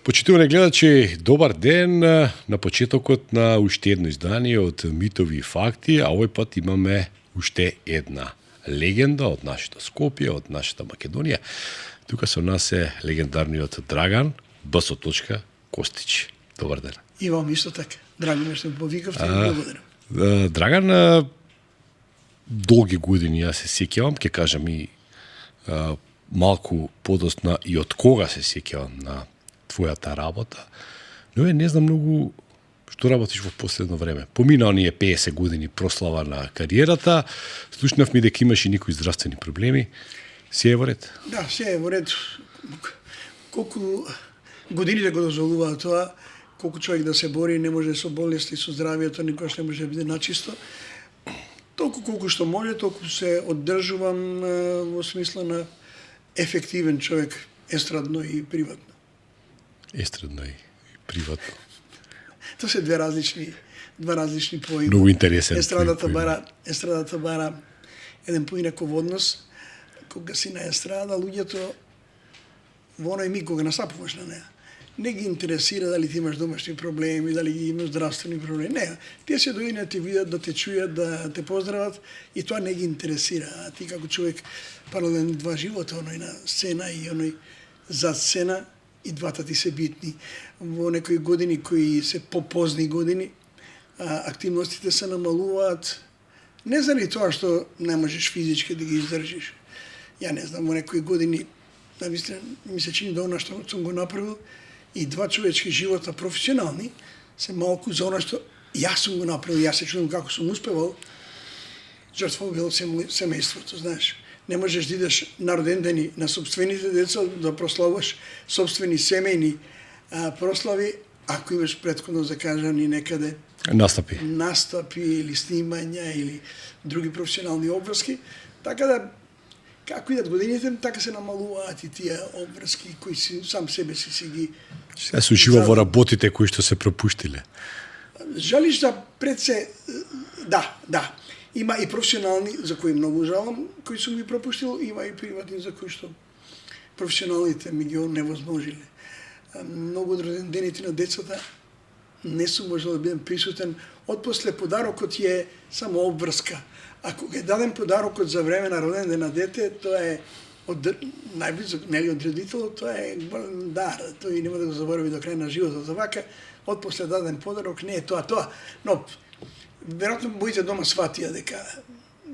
Почитувани гледачи, добар ден на почетокот на уште едно издание од Митови и факти, а овој пат имаме уште една легенда од нашето Скопје, од нашата Македонија. Тука со нас е легендарниот Драган Б. Костич. Добар ден. И вам исто така. Драго ме што повикавте, благодарам. Драган, долги години јас се сеќавам, ќе кажам и малку подосна и од кога се сеќавам на твојата работа, но не знам многу што работиш во последно време. Помина оние 50 години прослава на кариерата, слушнав ми дека имаш и некои здравствени проблеми. Се е во ред? Да, се е во ред. Колку годините го дозволуваат тоа, колку човек да се бори, не може со болести, со здравието, никогаш не може да биде начисто. Толку колку што може, толку се оддржувам во смисла на ефективен човек, естрадно и приватно. Естрадно и приватно. Тоа се два различни поими. Многу интересен. Естрадата бара еден поинаков однос. Кога си на естрада, луѓето во оној миг кога настапуваш на неа, не ги интересира дали ти имаш домашни проблеми, дали ги имаш здравствени проблеми. Не, тие се дојдени да те видат, да те чујат, да те поздрават и тоа не ги интересира. А ти како човек паралелни два живота, оној на сцена и оној зад сцена, и двата ти се битни. Во некои години кои се попозни години, активностите се намалуваат не заради тоа што не можеш физички да ги издржиш. Ја не знам, во некои години навистина ми се чини да она што сум го направил и два човечки живота професионални се малку за она што јас сум го направил, јас се чудам како сум успевал, жртвувал семејството, знаеш. Не можеш да идеш на родендени на собствените деца да прославуваш собствени семејни прослави, ако имаш претходно закажани некаде настапи или снимања или други професионални обврски. Така да, како идат годините, така се намалуваат и тие обврски кои си сам себе си ги... Се се ужива во работите кои што се пропуштиле. Жалиш да пред се... Да. Има и професионални, за кои многу жалам, кои сум ги пропуштил, има и приватни за кои што професионалните ми ги невозможиле. Многу од родендените на децата не сум можел да бидам присутен. Отпосле подарокот е само обврска. Ако е даден подарокот за време на роден ден на дете, тоа е најблизо, нели од родителот, тоа е дар. Тој нема да го заборави до крај на животот. Вака, отпосле даден подарок не е тоа. Но веројатно моите дома сватија дека,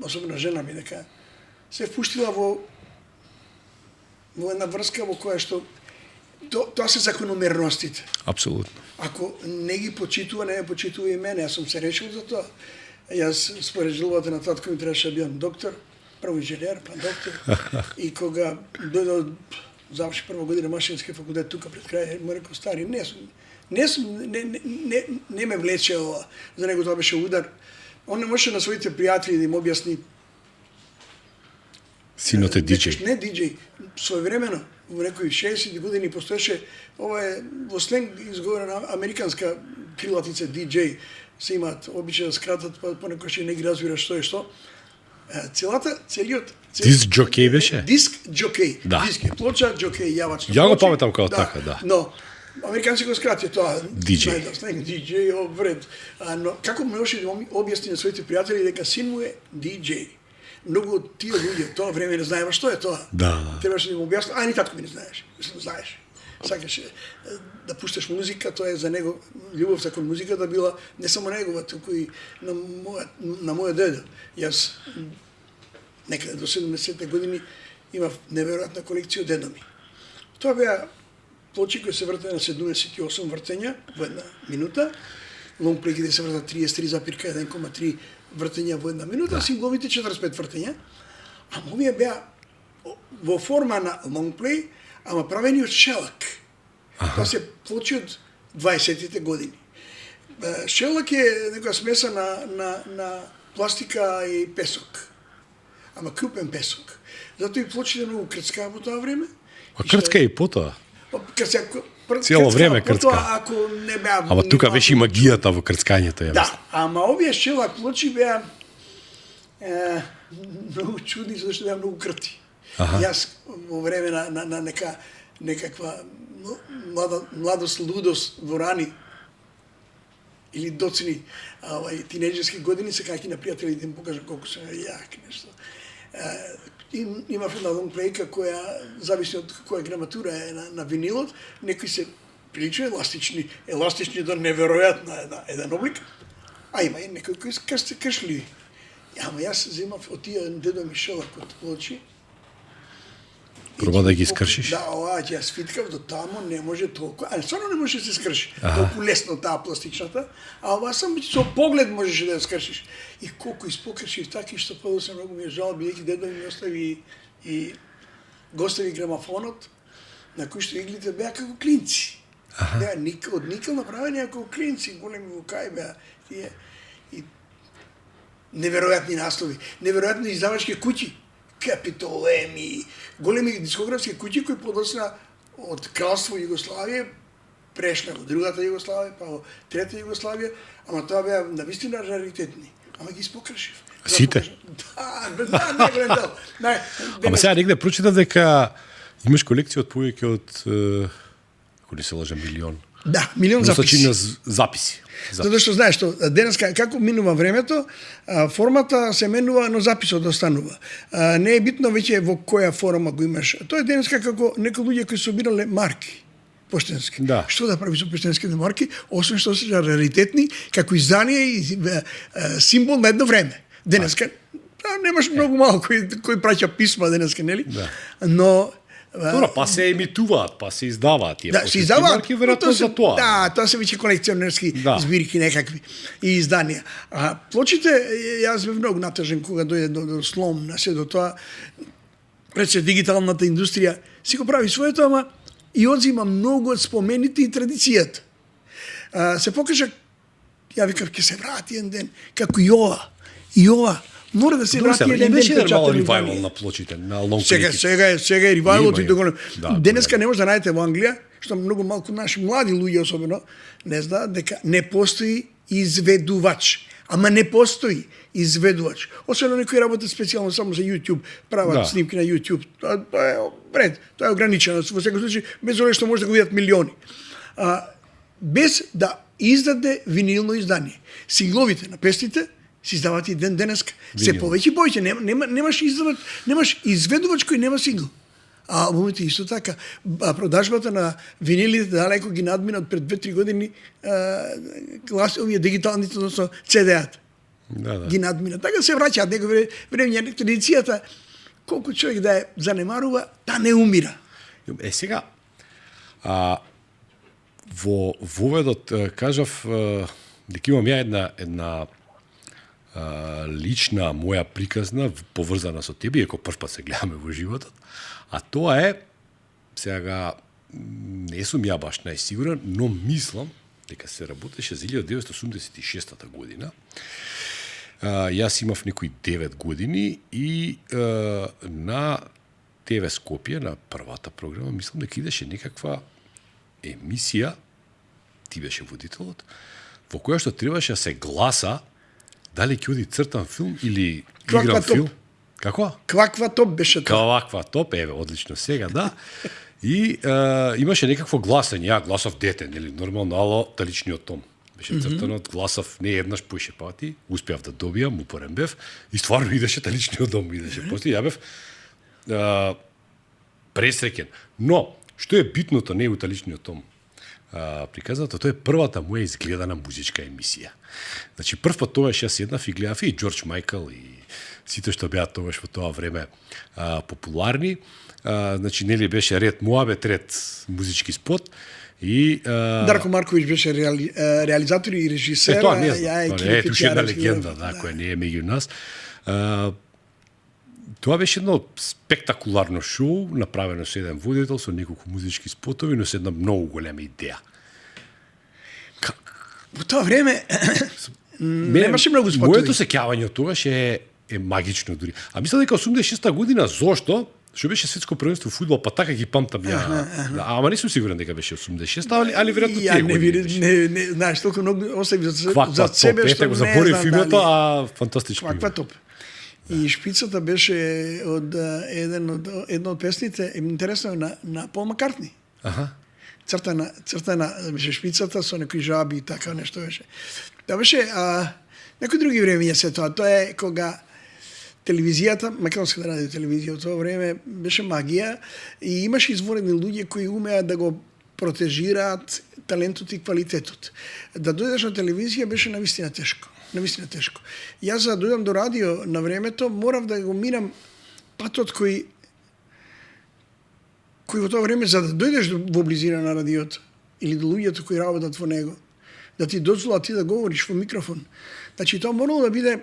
особено жена ми, дека се впуштила во една врска во која што тоа се закономерностите. Апсолутно. Ако не ги почитува, не ме почитува и мене. Јас сум се решил за тоа. Јас според желбата на татко ми требаше да бидам доктор, прво инженер, па доктор. И кога дојде заврши прва година машински факултет тука пред крај, му рекол стари, не ме влече ова. За него тоа беше удар. Он не можеше на своите пријатели да им објасни. Синот е диџеј. Не диџеј. Своевремено, во некои 60 години постоеше, ова е во сленг изговорена американска крилатица диџеј. Се имаат обичај да скратат, па понекогаш не ги разбираш што е што. Целиот диск џокеј беше? Диск џокеј. Да. Диск е плоча, џокеј јавач. Ја го паметам како така, да. Но американци го скрати тоа. диџеј. диџеј вред. Но како можеше да објасни на своите пријатели дека син му е диџеј? Многу од тие луѓе тоа време не знаева што е тоа. Да. Требаше да му објасни, ни татко ми не знаеш. Знаеш. Сакаше да пушташ музика, тоа е за него љубовта кон музиката била не само негова, туку и на мојот дедо. Јас некаде до 70-те години имав неверојатна колекција од дедо ми. Тоа беа плочи кои се вртеа на 78 вртења во една минута, лонгплејките се вртат 33,1,3 вртења во една минута, сингловите 45 вртења, а овие беа во форма на лонгплеј, ама правени од шелак. Тоа се плочи од 20-тите години. Шелак е некоја смеса на пластика и песок. Ама крупен песок. Затоа и плочите многу крцкаа во тоа време. А крцка и потоа? Цело време крцка. Ако не беа... Ама тука беше и магијата во крцкањето, ја мислам. Да, ама овие шелак плочи беа многу чудни, зашто беа многу крти. Јас во време на нека некаква младост, лудост во рани или доцни тинеџерски години, се кајки на пријатели да им покажам колку сум јак нешто. Имав една лонгплејка која, зависи од која граматура е на винилот, некои се прилично еластични до неверојатна еден облик, а има и некои кои се кршливи. Ама јас земав од тие дедо Мишела код плочи. Проба да ги скршиш? Да, јас фиткав до тамо, не може толку, стварно не може да се скрши. Толку лесно таа пластичната, а ова само со поглед можеше да ја скршиш. И колку испокршив таки што подоцна многу ми е жал, бидејќи дедо ми остави и го остави грамафонот, на кој што иглите беа како клинци. Беа од никел направени како клинци, големи вукаи беа тие. И неверојатни наслови, неверојатни издавачки куќи, Capitol, EMI, големи дискографски куќи кои подоцна од кралство Југославија прешна во другата Југославија, па во трета Југославија, ама тоа беа навистина раритетни. Ама ги испокршив. Сите? Да, неголем дел. Ама сега негде прочитав дека имаш колекција од повеќе од, ако не се лажам, милион. Да, милион записи. На записи. Затоа што знаеш што денеска како минува времето, формата се менува, но записот останува. Не е битно веќе во која форма го имаш. Тоа е денеска како некои луѓе кои собирале марки поштенски. Да. Што да прави со поштенските марки, освен што се раритетни, како издание и символ на едно време. Денеска немаш многу малку кој праќа писма денеска, нели? Да. Но Добро, па се емитуваат, па се издаваат тие. Да, се издаваат, веројатно за тоа. Да, тоа се веќе колекционерски збирки некакви и изданија. А плочите, јас бев многу натажен кога дојде до слом на се до тоа. Рече, дигиталната индустрија си го прави своето, ама и одзима многу од спомените и традицијата. Се покажа, ја викав, ќе се врати еден ден, како и ова, мора да се врати еден ден. Беше мал ревајвал на плочите, на лонгплејки. Сега е ревајвалот и доголем. Да, денеска не може да најдете во Англија, што многу малку наши млади луѓе особено не знаат дека не постои изведувач. Ама не постои изведувач. Освен оние кои работат специјално само за YouTube, прават снимки на YouTube. Тоа е пред, тоа е ограничено. Во секој случај, без оно што може да го видат милиони. Без да издаде винилно издание. Сингловите на песните се издаваат и денеска. Се повеќе и повеќе. Немаш изведувач кој нема сингл. А албумите исто така. Продажбата на винилите далеко ги надмина пред 2-3 години овие дигиталните, односно CD-ата. Да. Ги надмина. Така се враќаат некој време традицијата. Колку човек да ја занемарува, та не умира. Сега, во воведот кажав дека имам ја една лична моја приказна поврзана со тебе, иако прв пат се гледаме во животот, а тоа е, сега не сум ја баш најсигурен, но мислам дека се работеше за 1986 година. Јас имав некои 9 години и на ТВ Скопје, на првата програма, мислам дека идеше некаква емисија, ти беше водителот, во која што требаше да се гласа дали ќе оди цртан филм или игран филм. Како? Кваква топ беше тоа. Кваква топ, еве, одлично сега, да. И имаше некакво гласење, ја гласав дете, нели, нормално, ало, таличниот том. Беше цртанот, гласав не еднаш, поише пати, успеав да добијам, упорен бев, и стварно идеше таличниот дом, идеше. После ја бев пресреќен. Но, што е битното не е уталичниот том приказната, тоа е првата моја изгледана музичка емисија. Значи, прв пат тогаш јас седнав и гледав и Джордж Майкл и сите што беа тогаш во тоа време популарни. Значи, нели беше ред муабет, ред музички спот. И Дарко Марковиќ беше реализатор и режисер. Тоа не знам, тоа е тука една легенда, која не е меѓу нас. Тоа беше едно спектакуларно шоу, направено со еден водител, со неколку музички спотови, но со една многу голема идеја. Во тоа време немаше многу спотови. Моето сеќавање од тогаш е магично дури. А мислам дека 86-та година, зошто? Што беше светско првенство фудбал, па така ги памтам ја. Ама не сум сигурен дека беше 86-та, али веројатно тие години. Не, знаеш, толку многу остави за себе што не знам. го заборив името, а фантастично. Кваква топ. И шпицата беше од една од песните, интересно е на Пол Маккартни. Аха. Цртана беше шпицата со некои жаби и така нешто беше. Тоа беше некои други времења се тоа. Тоа е кога телевизијата, македонската радио телевизија во тоа време беше магија и имаше извонредни луѓе кои умеа да го протежираат талентот и квалитетот. Да дојдеш на телевизија беше навистина тешко. Јас за да дојдам до радио на времето морав да го минам патот кој во тоа време за да дојдеш во близина на радиото или до луѓето кои работат во него, да ти дозволат ти да говориш во микрофон. Значи тоа морало да биде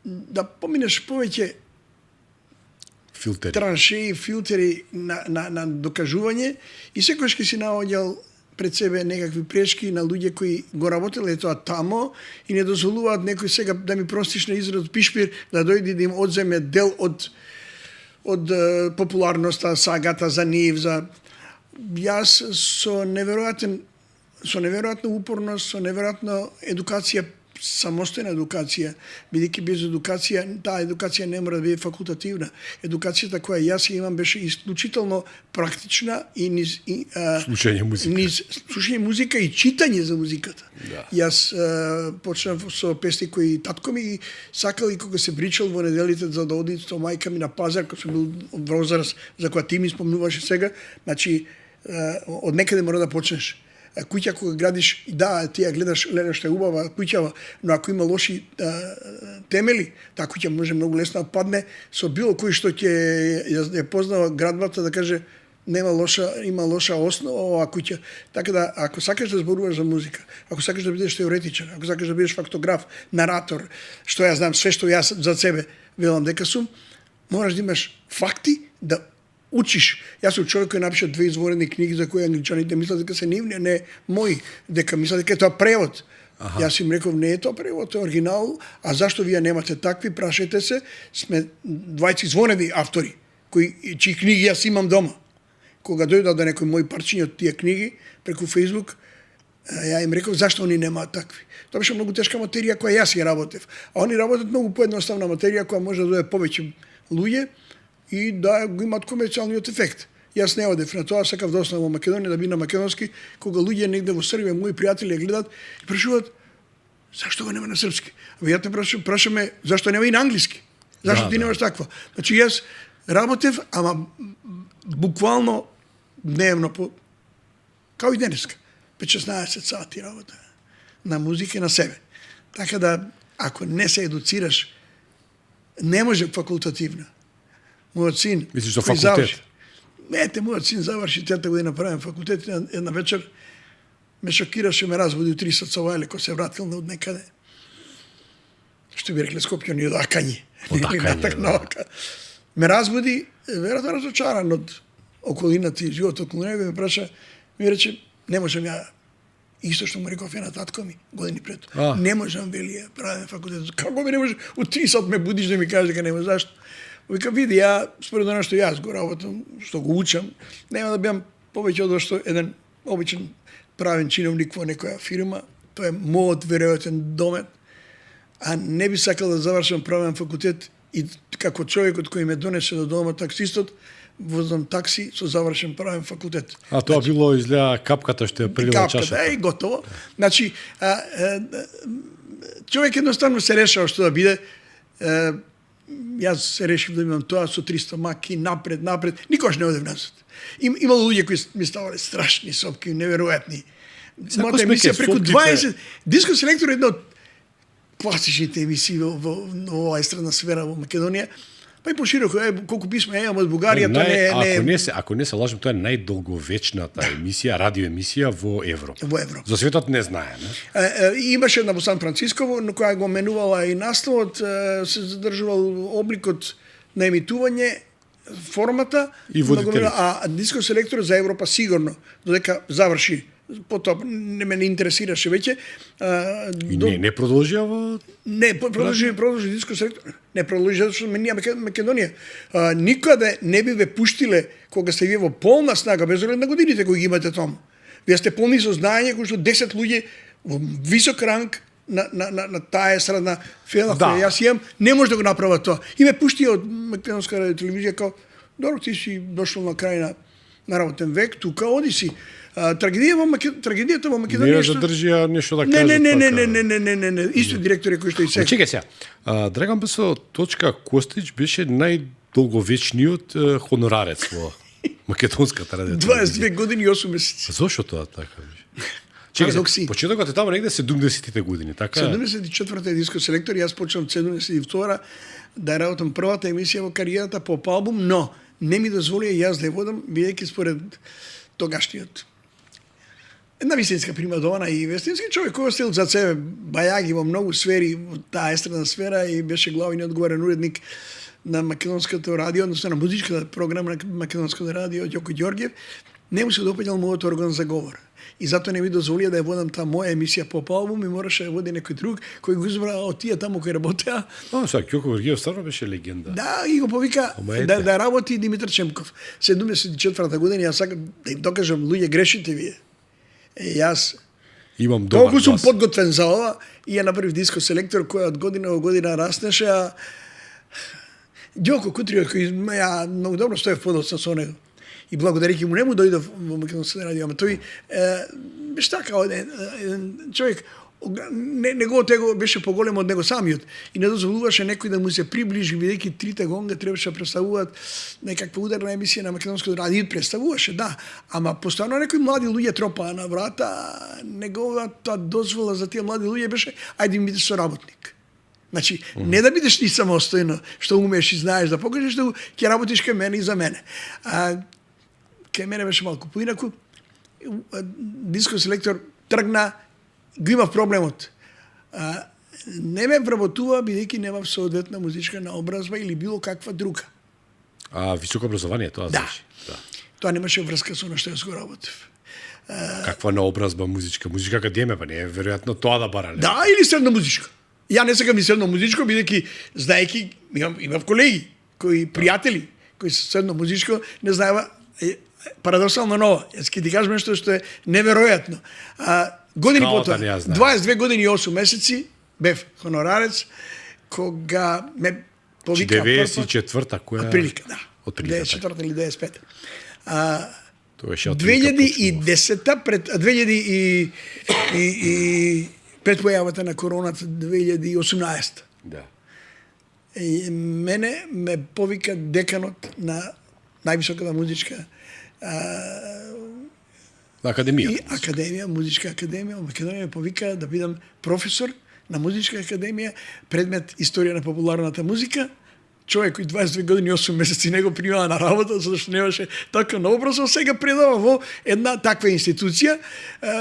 да поминеш повеќе Филтери. траншеи, филтери на докажување и секојаш ќе си наоѓал пред себе некакви пречки на луѓе кои го работеле тоа тамо и не дозволуваат некој сега да ми простиш на израз пишпир да дојде да им одземе дел од популарноста, сагата за нив, за јас со неверојатна упорност, со неверојатна едукација, самостојна едукација, бидејќи без едукација, таа едукација не мора да биде факултативна. Едукацијата која јас имам беше исклучително практична и слушање музика и читање за музиката. Да. Јас почнав со песни кои татко ми сакал и кога се бричал во неделите за да оди со мајка ми на пазар, кога сум бил во возраст за која ти ми спомнуваше сега, значи од некаде мора да почнеш. Куќа кога градиш, да, ти ја гледаш што е убава куќава, но ако има лоши темели, таа куќа може многу лесно да падне со било кој што ќе ја познава градбата да каже има лоша основа оваа куќа. Така да ако сакаш да зборуваш за музика, ако сакаш да бидеш теоретичар, ако сакаш да бидеш фактограф, наратор, што ја знам све што јас за себе велам дека сум, мораш да имаш факти да учиш. Јас сум човек кој напиша 2 извонредни книги за кои англичаните мислат дека се нивни, а не мои, дека мислат дека е тоа превод. Аха. Јас им реков не е тоа превод, тоа е оригинал, а зашто вие немате такви, прашајте се, сме 20 извонредни автори чии книги јас имам дома. Кога дојдат до некој мој парчиња од тие книги преку Facebook, ја им реков зашто они немаат такви. Тоа беше многу тешка материја која јас ја работев. А они работат многу поедноставна материја која може да дојде повеќе луѓе и да го имаат комерцијалниот ефект. Јас не одев на тоа, сакав да останам во Македонија, да би на македонски, кога луѓе негде во Србија, мои пријатели ја гледат и прашуваат зашто го нема на српски? Ја те прашаме зашто нема и на англиски? Зашто ти немаш таква? Значи јас работев, ама буквално дневно као и денеска, 5-16 сати работа на музика и на себе. Така да ако не се едуцираш, не може факултативна. Мојот син... Мислиш за факултет? Мојот син заврши тета година правен факултет, една вечер ме шокираше, ме разбуди у 3 сацова, ко се вратил од некаде. Што би рекле Скопјани, одакање. Ме разбуди, веројатно разочаран од околината и живот околу него, ме праша, ми рече, не можам ја, исто што му реков на татко ми, години пред. Не можам, вели, правен факултет. Како ми не може, у 3 сат ме будиш да ми кажеш дека нема зашто? Вика, види, ја, според оно што јас го работам, што го учам, нема да бидам повеќе од што еден обичен правен чиновник во некоја фирма, тоа е мојот веројатен домет, а не би сакал да завршам правен факултет и како човекот кој ме донесе до дома таксистот, возам такси со завршен правен факултет. А тоа било изгледа капката што ја прелила чашата. Капката, и готово. Значи, човек едноставно се решава што да биде. Јас се решив да имам тоа со 300 маки, напред, никош не одев назад. Имало луѓе кои ми ставале страшни сопки, неверојатни. Мојата емисија преку 20... Диско Селектор е една од класичните емисии во оваа естрадна сфера во Македонија. Па и пошироко, колку писма имам од Бугарија, тоа не е... Ако не се лажам, тоа е најдолговечната емисија, радиоемисија во Европа. Во Европа. За светот не знае, не? Имаше една во Сан Франциско, на која го менувала и наставот, се задржувал обликот на емитување, формата, и водителите. А Диско Селектор за Европа сигурно, додека заврши, потоа не ме интересираше веќе. И не продолжија во... Не, продолжи Диско Селектор. Не продолжи, затоа што ние Македонија никаде не би ве пуштиле кога сте вие во полна снага, без оглед на годините кои ги имате таму. Вие сте полни со знаење кои што 10 луѓе во висок ранг на таа естрадна фела Да. која јас имам, не може да го направат тоа. И ме пушти од македонска радио телевизија као, добро, ти си дошол на крај на работен век, тука оди си. Трагедијата во Македонија Не е што... задржи ја нешто да Не, каже. не, исто директори кои што и сега. Чекај сега. Драган Бесо точка Костич беше најдолговечниот хонорарец во македонската радио. 22 години и 8 месеци. Зошто тоа така беше? Парадокси. Чекај, почетокот е таму негде 70-тите години, така? 74-та е диско селектор, јас почнав 72-та да работам првата емисија во кариерата по албум, но не ми дозволија јас да ја водам, бидејќи според тогашниот една вистинска примадона и вистински човек кој остил за себе бајаги во многу сфери, во таа естрадна сфера и беше главен одговорен уредник на македонското радио, односно на музичката програма на македонското радио Ѓоко Ѓорѓев, не му се допаѓал мојот орган за говор. И затоа не ми дозволија да ја водам таа моја емисија поп албум и мораше да води некој друг кој го избра од тие таму кои работеа. Сега Ѓоко Ѓорѓев стварно беше легенда. Да, и го повика да работи Димитар Чемков. 74-та година јас сакам да им докажам, луѓе, грешите вие. Јас имам добар толку сум глас. подготвен за ова и ја направив диско селектор кој од година во година раснеше, а Ѓоко Кутриот кој ја многу добро стоев подоцна со него. И благодарејќи му не му дојдов во македонското радио, ама тој беше така еден човек не го отего, беше поголем од него самиот и не дозволуваше некој да му се приближи, бидејќи трите гонга требаше да представуваат некаква ударна емисија на македонското радио, представуваше, да, ама постојано некои млади луѓе тропаа на врата, неговата дозвола за тие млади луѓе беше ајде ми бидеш соработник. Значи, не да бидеш ти самостојно, што умееш и знаеш да покажеш, да ќе работиш кај мене и за мене. Кај мене беше малку поинаку. Диско селектор тргна, го имав проблемот. Не ме вработува, бидејќи немав соодветна музичка наобразба или било каква друга. Високо образование, тоа Да. значи. Да. Тоа немаше врска со на што јас го работев. Каква наобразба музичка? Музичка академија, па не е веројатно тоа да бара. Не? Да, или средна музичка. Ја не сакам и средно музичко, бидејќи знаејќи имав колеги, кои пријатели, кои се средно музичко, не знаева парадоксално ново. Јас ќе ти кажам нешто што е неверојатно. Години Као потоа, да не ја знае. 22 години и 8 месеци бев хонорарец, кога ме повика 94-та која Отприлика, да. Отприлика. 94-та или 95-та. Тоа беше отприлика 2010-та пред 2000 и пред појавата на короната 2018. Да. И мене ме повика деканот на највисоката музичка Академија. и академија, музичка академија во Македонија ме повика да бидам професор на музичка академија, предмет историја на популарната музика. Човек кој 22 години и 8 месеци не го примава на работа, затоа што немаше така наобразно, сега предава во една таква институција.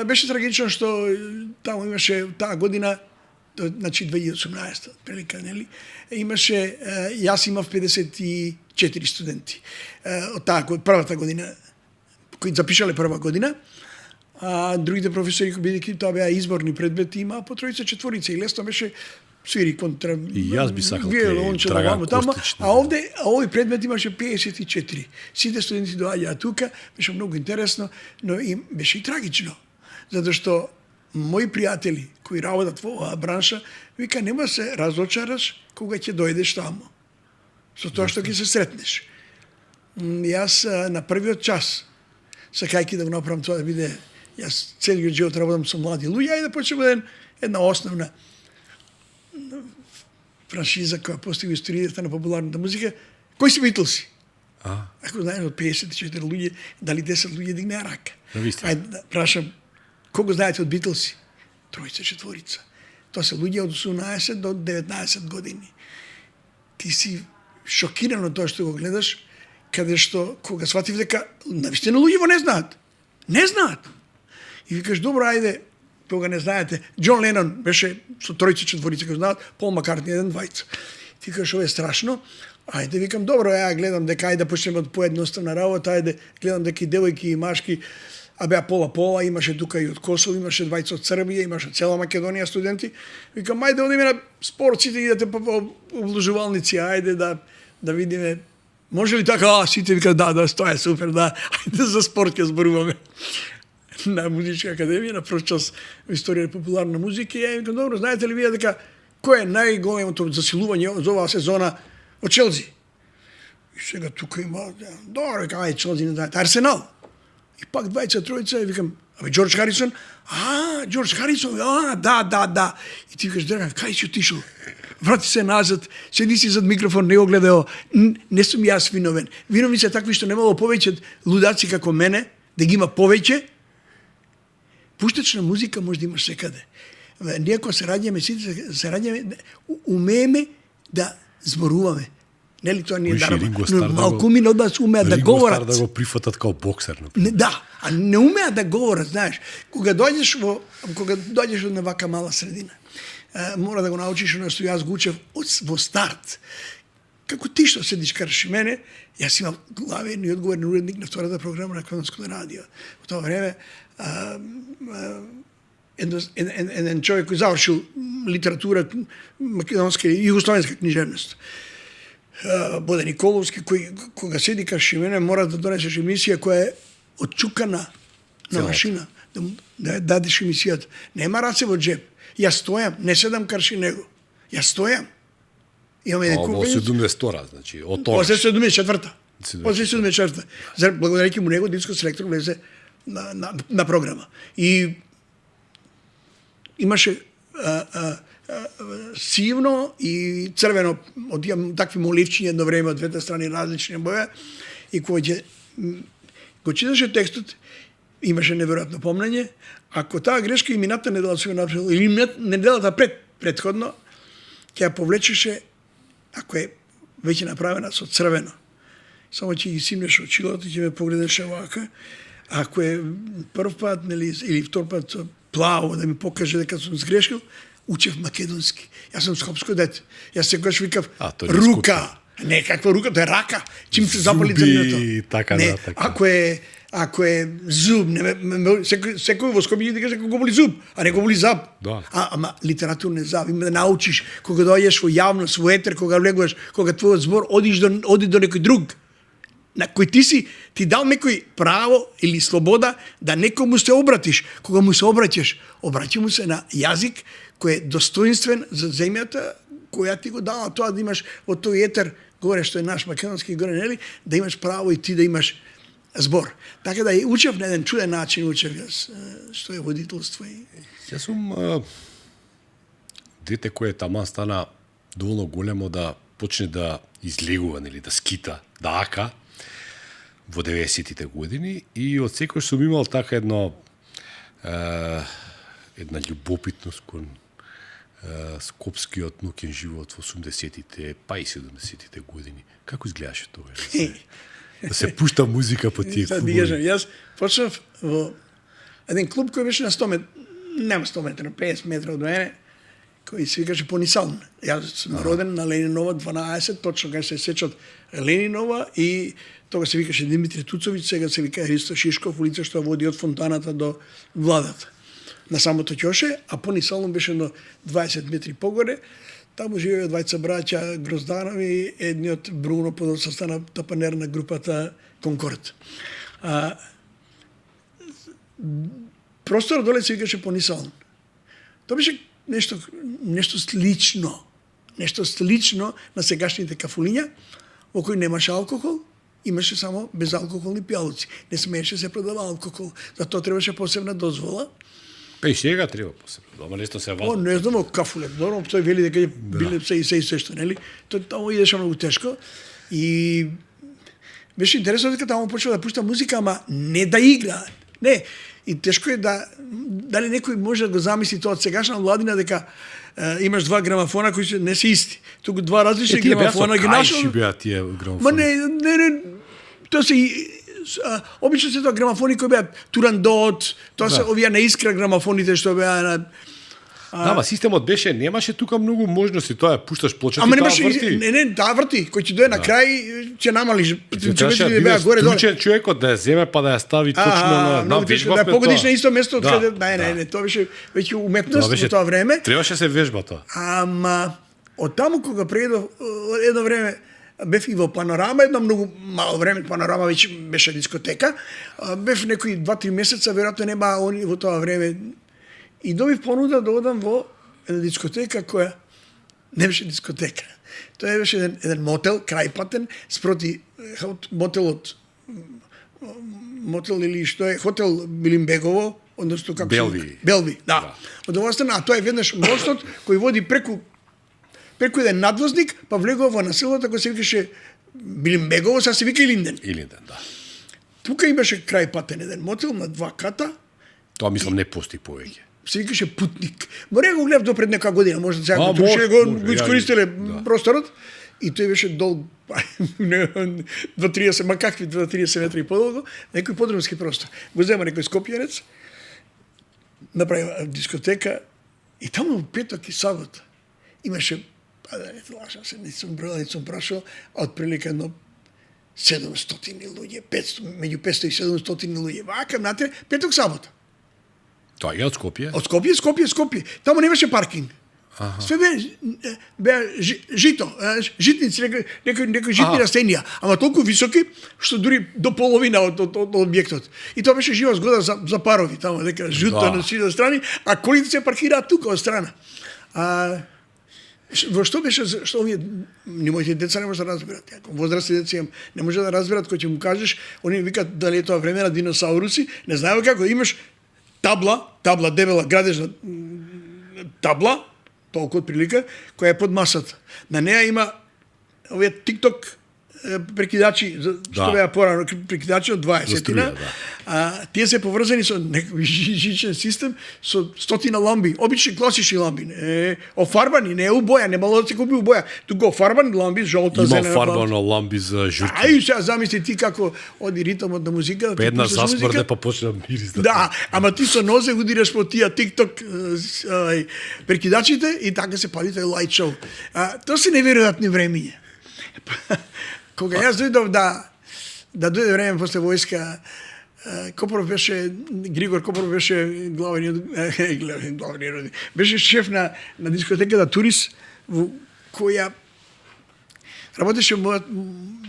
Беше трагично што таму имаше таа година, значи 2018, прилика, нели? Имаше, јас имав 54 студенти од таа првата година, кои запишале прва година, а другите професори, бидејќи тоа беа изборни предмети, имаа по тројца, четворица и лесно беше свири контра. И јас би сакал Драган Костич. А овој предмет имаше 54. Сите студенти доаѓаа тука, беше многу интересно, но и беше и трагично. Затоа што мои пријатели кои работат во оваа бранша, вика нема се разочараш кога ќе дојдеш таму. Со тоа што ќе се сретнеш. Јас на првиот час, сакајќи да го направам тоа да биде, јас целиот живот работам со млади луѓе и да почнем една основна франшиза која постои во историјата на популарната музика. Кои се Битлси? Ако знаеш од 54 луѓе, дали 10 луѓе дигнеа рака? Ајде да прашам, кого знаете од Битлси? Тројца, четворица. Тоа се луѓе од 18 до 19 години. Ти си шокиран од тоа што го гледаш, каде што, кога сватив дека навистина луѓе во не знаат. Не знаат. И викаш, добро, ајде, кога не знаете, Џон Ленон беше со тројца, четворица, кои знаат, Пол Маккартни, еден, двајца. Ти кажеш, ова е страшно, ајде, викам, добро, ја гледам дека ајде почнеме од поедноставна работа, ајде, гледам дека и девојки и машки, а беа пола-пола, имаше тука и од Косово, имаше двајца од Србија, имаше цела Македонија студенти. Викам, ајде, одиме на спорт, сите идете по облужувалници, ајде да видиме. Може ли така? Сите викаат, да, тоа е супер, да. Ајде за спорт ќе зборуваме. на музичка академија, на прв час историја и популарна музика, и ја викам, добро, знаете ли вие дека кој е најголемото засилување за оваа сезона од Челси? И сега тука има, добро, ај Челси не знаете, Арсенал. И пак двајца, тројца, и викам, Джордж Харисон, Джордж Харисон, да. И ти викаш, Драган, кај си отишол? Врати се назад, седи си зад микрофон, не го гледао, не сум јас виновен. Виновни се такви што немало повеќе лудаци како мене, да ги има повеќе. Пуштачна музика може да имаш секаде. Ние кога се раѓаме, умееме да зборуваме. Нели тоа не е дарба. Но малку мина од нас умеат да говорат. Ринго Стар да го прифатат као боксер. Да, а не умеат да говорат, знаеш. Кога дојдеш од вака мала средина, мора да го научиш оно што јас го учев во старт. Како ти што седиш караш мене, јас имам главен и одговорен уредник на втората програма на Клонското радио. Во тоа време еден човек кој завршил литература македонска и југословенска книжевност, Боде Николовски, кој кога седи кај мене мора да донесеш емисија која е отчукана на машина, да дадеш емисијата. Нема раце во джеб. Јас стојам, не седам карши него. Јас стојам. Имаме еден Во 72-ра, значи, од тоа. После 74-та. После 74-та. Благодарејќи му него, диско селектор влезе на програма. И имаше сивно и црвено, од тие такви моливчиња едно време од двете страни различни боја, и кога го читаше текстот, имаше неверојатно помнење, ако таа грешка и мината недела се направила, или неделата предходно, ќе ја повлечеше, ако е веќе направена со црвено. Само ќе ги симнеш очилото, ќе ме погледаше вака, ако е прв пат, или втор пат плаво, да ми покаже дека сум сгрешил, учев македонски. Јас сум скопско дете. Јас секогаш викав рука. Не, каква рука, тоа е рака. Чим се запали црвеното. Така, не, да, така. Ако е зуб, секој во Скопје ќе каже како го боли зуб, а не го боли зап. Да. Ама литературен зап, има да научиш кога доаѓаш во јавност, во етер, кога влегуваш, кога твојот збор оди до некој друг, на кој ти дал некој право или слобода да некому се обратиш. Кога му се обраќаш, обраќи му се на јазик кој е достоинствен за земјата, која ти го дала тоа да имаш во тој етер, горе што е наш македонски горе, нели, да имаш право и ти да имаш збор. Така да учев на еден чуден начин, учев јас, што е водителство. Јас сум дете кое таман стана доволно големо да почне да излегува, нели, да скита, да ака во 90-тите години, и од секој сум имал така една љубопитност кон скопскиот ноќен живот во 80-тите, па и 70-тите години. Како изгледаше тоа? Да се пушта музика по тие клубови. Јас почнав во еден клуб кој беше на 100 метра, нема 100 метра, 50 метра од мене, кој се викаше Понисалн. Јас сум роден на Ленинова 12, точно кај се сечат Ленинова, и тога се викаше Димитри Туцовиќ, сега се вика Христо Шишков, улица што води од фонтаната до владата. На самото ќоше, а Понисалн беше до 20 метри погоре. Таму живееја двајца браќа Грозданови, едниот Бруно, подоцна стана тапанер на групата Конкорд. Просторот доле се викаше Понисалн. Тоа беше нешто слично на сегашните кафулиња, во кој немаше алкохол, имаше само безалкохолни пијалци. Не смееше се продава алкохол, затоа требаше посебна дозвола. Па и сега треба посебно. Дома нешто се ваза. Не знам, кафуле. Нормално тој вели дека биле се и се што, нели? Тоа идеше многу тешко. И беше интересно дека таму почва да пушта музика, ама не да игра. Не. И тешко е дали некој може да го замисли тоа од сегашна младина, дека имаш два грамафона кои не се исти. Туку два различни грамафона ги нашол. Кај беа тие грамафони? Ма не, тоа се обично се тоа грамафони кои беа Турандот, тоа се овие на Искра грамафоните што беа на Да, ма системот беше, немаше тука многу можности, тоа пушташ плочата и таа немаше, врти. Не, таа врти, кој ќе дое на крај, ќе намалиш. Требаше да биде стручен човекот да ја земе па да ја стави точно на вежба. Да погодиш на исто место од каде, не, тоа беше веќе уметност во тоа време. Требаше се вежба тоа. Ама од таму кога предов едно време бев и во Панорама, едно многу мало време, Панорама веќе беше дискотека, бев некои 2-3 месеца, веројатно нема они во тоа време, и добив понуда да одам во една дискотека која не беше дискотека. Тоа беше еден мотел, крајпатен, спроти мотелот, мотел или што е, хотел Билимбегово, односно како Белви, да. Од оваа страна, а тоа е веднаш мостот кој води преку еден надвозник, па влегува во населото кој се викаше Билимбегово, сега се вика Илинден. Илинден, да. Тука имаше крајпатен еден мотел на 2 ката. Тоа мислам не постои повеќе. Се викаше Путник. Море го гледав до пред нека година, може да сега го искористиле просторот. И тој беше долг 2-30, ма какви 2-30 метри подолго, некој подромски простор. Го зема некој скопјанец, направи дискотека и таму петок и сабота имаше, па да не лажам се, не сум бројал, не сум прашал, отприлика едно 700 луѓе, 500, меѓу 500 и 700 луѓе. Вака, знате, петок сабота. Тоа е од Скопје? Од Скопје. Таму немаше паркинг. Све беа жито, житници, некои житни растенија, ама толку високи што дури до половина од објектот. И тоа беше жива згода за парови, таму дека жуто на сите страни, а колите се паркираат тука од страна. Во што беше, што овие ни моите деца не може да разберат. Возрастни деца не може да разберат кој ќе му кажеш, они викаат дали е тоа време на диносауруси, не знаеме како, имаш табла дебела градежна табла, толку од прилика, која е под масата. На неа има овие TikTok прекидачи, што беа порано, прекидачи од 20-тина, тие се поврзани со некој жичен систем, со 100 ламби, обични класични ламби, офарбани, не е убоја, не мало да се купи убоја, туку офарбани ламби, жолта, зелена. Има фарбано ламби за журки. Ај, сега замисли ти како оди ритмот на музика. Па една засмрде, па почна мирис. Да, ама ти со нозе удираш по тие TikTok прекидачите и така се пали тој лајт шоу. Тоа се неверојатни времиња. Кога јас дојдов да дојде време после војска, Григор Копров беше главен, беше шеф на дискотеката Турис, во која работеше мојот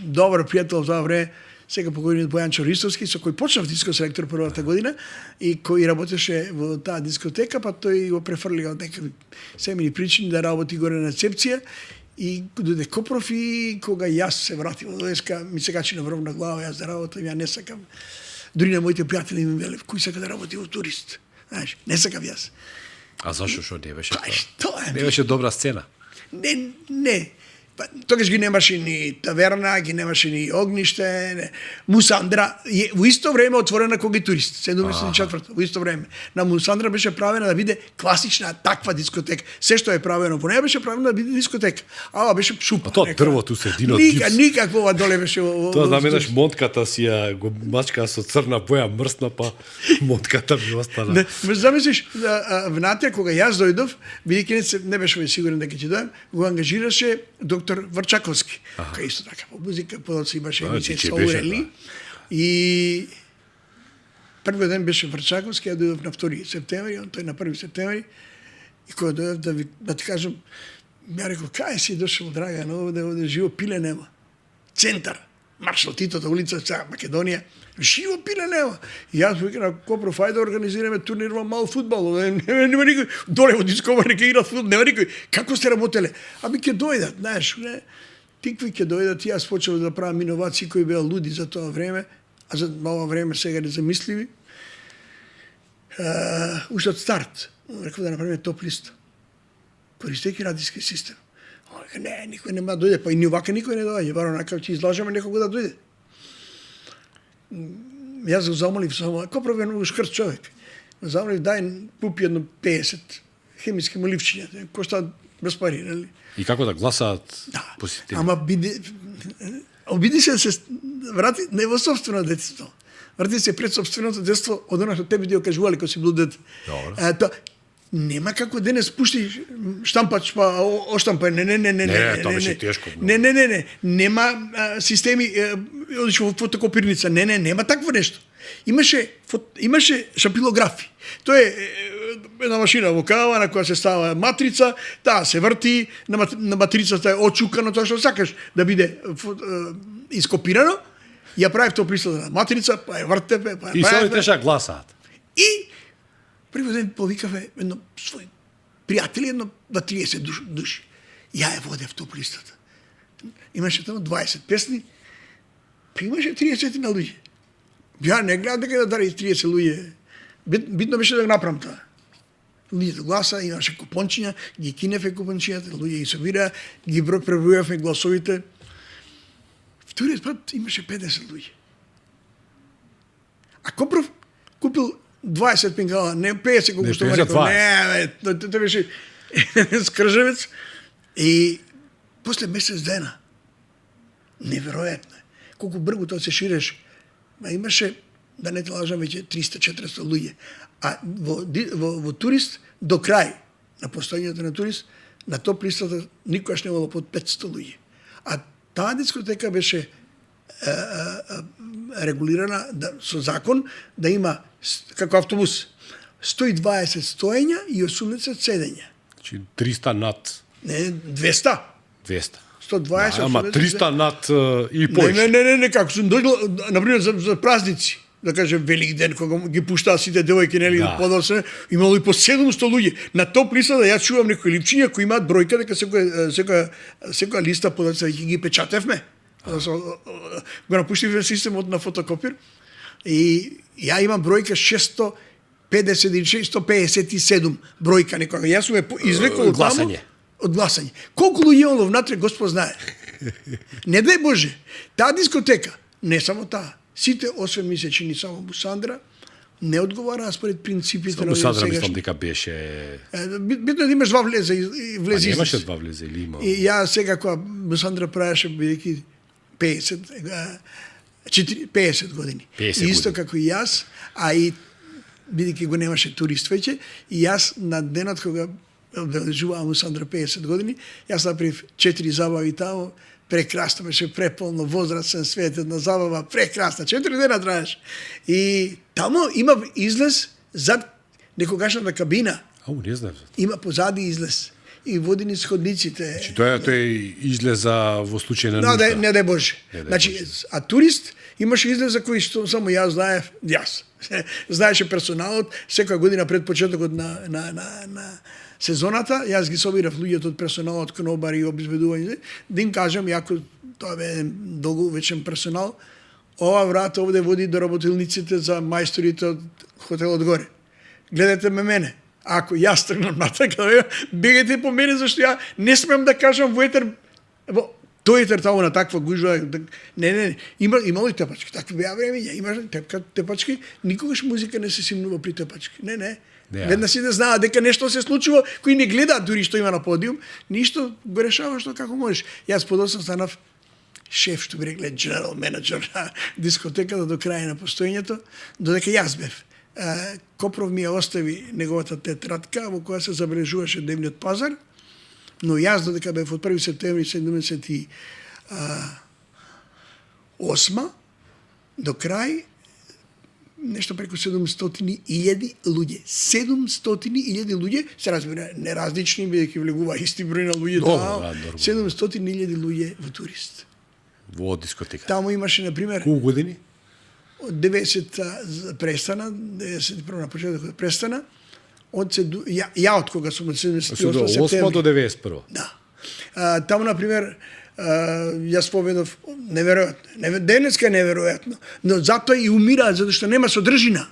добар пријател во тоа време, сега покојниот Бојанчо Ристовски, со кој почнав диско селектор првата година и кој работеше во таа дискотека, па тој го префрли од некакви семени причини да работи горе на рецепција. И дојде Копров и кога јас се вратив од войска, ми се качи на врв на глава, јас да работам, ја не сакам. Дури на моите пријатели ми велев, кој сака да работи во Турист? Знаеш, не сакам јас. А зашо што не беше тоа? Што е? Не беше добра сцена. Не. Тогаш ги немаше ни таверна, ги немаше ни огниште, Мусандра, во исто време отворена кога и Турист, 74-то, во исто време. На Мусандра беше правена да биде класична таква дискотека. Се што е правено во неја беше правено да биде дискотека. Ава беше шупа. А тоа дрвото се динот гипс. Никакво доле беше во. Тоа знаменаш монтката си ја го мачка со црна боја, мрсна, па монтката ми остана. Не, замислиш, внатре кога јас дојдов, бидејќи не беше сигурен дека ќе дојдам, го ангажираше доктор Врчаковски, кој исто така по музика, подоци имаше емисија со Урели. И првиот ден беше Врчаковски, ја дојдов на 2 септември, он тој на 1 септември, и кога дојдов да ти кажам, ја рекол, кај си дошол, Драган, овде живо пиле нема. Центар, Маршал Титото, улица Македонија, живо пиле нема. И јас викам на Копров, ајде да организираме турнир во мал фудбал, нема никој, доле во дискова нека играт фудбал, нема никој. Како сте работеле? Аби ќе дојдат, знаеш, не? Тикви ќе дојдат, јас почнав да правам иновации кои беа луди за тоа време, а за ова време сега незамисливи. Уште од старт, реков да направиме топ листа, користејќи радиски систем. Не, никој нема да дојде, па и ни вака никој не дојде, баро накав ќе излажаме некого да дојде. Јас го замолив само, Копров е многу шкрт човек. Го замолив, дај купи едно 50 хемиски моливчиња, кошта без пари, нели? И како да гласаат посетители? Ама обиди се да се врати не во собствено детство. Врати се пред собственото детство од она што тебе ти го кажувале кога си бил дете. Добро. Нема како денес пуштиш штампач па оштампај. Не, тоа беше тешко. Не. Нема системи, одиш во фотокопирница. Не, нема такво нешто. Имаше шапилографи. Тоа е една машина во кава на која се става матрица, таа се врти, на матрицата е очукано тоа што сакаш да биде ископирано. Ја правев тоа пристата на матрица, па ја вртеве, па ја И се теша гласаат. И први ден повикаве едно свој пријатели, едно на 30 души. Ја ја водев тоа пристата. Имаше таму 20 песни, па имаше 30 на луѓе. Ја не гледам дека да дари 30 луѓе. Битно беше да го направам тоа. Луѓето гласа, имаше купончиња, ги киневе купончињата, луѓе ги собира, ги пребројавме гласовите. Вториот пат имаше 50 луѓе. А Копров купил 20 пингала, не 50 колку што рекол. Не, тоа беше скржевец. И после месец дена, неверојатно е, колку брзо тоа се ширеше. Ма имаше, да не те лажам, веќе 300-400 луѓе. А во турист, до крај на постојањето на турист, на топ листата никогаш не имало под 500 луѓе. А таа дискотека беше регулирана со закон да има, како автобус, 120 стоења и 80 седења. Значи 300 над... Не, 200. 200. 120, ама 300 над и поише. Не, како сум дојдел, например, за празници, да кажем Великден, кога ги пуштаа сите девојки, нели, подоцна, имало и по 700 луѓе. На топ листа да ја чувам некои липчиња кои имаат бројка дека секоја листа подоцна ги печатевме. Го напуштивме системот на фотокопир и ја имам бројка 650 или 657 бројка некога. Јас сум извлекол од гласање. Од гласање. Колку луѓе имало внатре, Господ знае. Не дај Боже, таа дискотека, не само таа, сите освен ми се чини само Бусандра, не одговараа според принципите на Бусандра мислам дека беше... Битно да имаш два влезе и влези. Немаше два влезе или има? И ја сега кога Бусандра правеше бидејќи 50 години. 50 Исто години. како и јас, а и бидејќи го немаше турист веќе, и јас на денот кога обележувам Сандра 50 години, јас направив 4 забави таму, прекрасно беше, преполно, возрастен свет, една забава, прекрасна, 4 дена траеше. И таму има излез зад некогашната кабина. Ау, не знам. Има позади излез. И води низ ходниците. Значи тој излеза во случај на Да, нужда. не дај Боже. Значи, а турист имаше излез за кој што само јас знаев, јас. Знаеше персоналот, секоја година пред почетокот на сезоната, јас ги собирав луѓето од персоналот, конобари и обезбедување, да им кажам, јако тоа бе долговечен персонал, ова врат овде води до работилниците за мајсторите од хотелот горе. Гледате ме мене. Ако јас тргнам натака, бегајте по мене, зашто ја не смеам да кажам во етер, тој етер таму на таква гужва, не, имало и тепачки, такви беа времења, имаше тепачки, никогаш музика не се симнува при тепачки, не. Веднаш сите знаат дека нешто се случува, кои не гледаат дури што има на подиум, ништо го решава што како можеш. Јас подоцна станав шеф, што би рекле, general manager на дискотеката до крај на постоењето, додека јас бев. Копров ми ја остави неговата тетрадка во која се забележуваше дневниот пазар, но јас додека бев од 1 септември 78 до крај нешто преку 700.000 луѓе. 700.000 луѓе, се разбира, не различни, бидејќи влегува исти број на луѓе, 700.000 луѓе во турист. Во дискотека. Таму имаше, например, колку години? од 90 престана, 91 на почетокот престана, ја од кога сум од 78 септември. Од 8 до 91. Да. Таму, например, јас поведов неверојатно. Денеска е неверојатно, но затоа и умираат, затоа што нема содржина.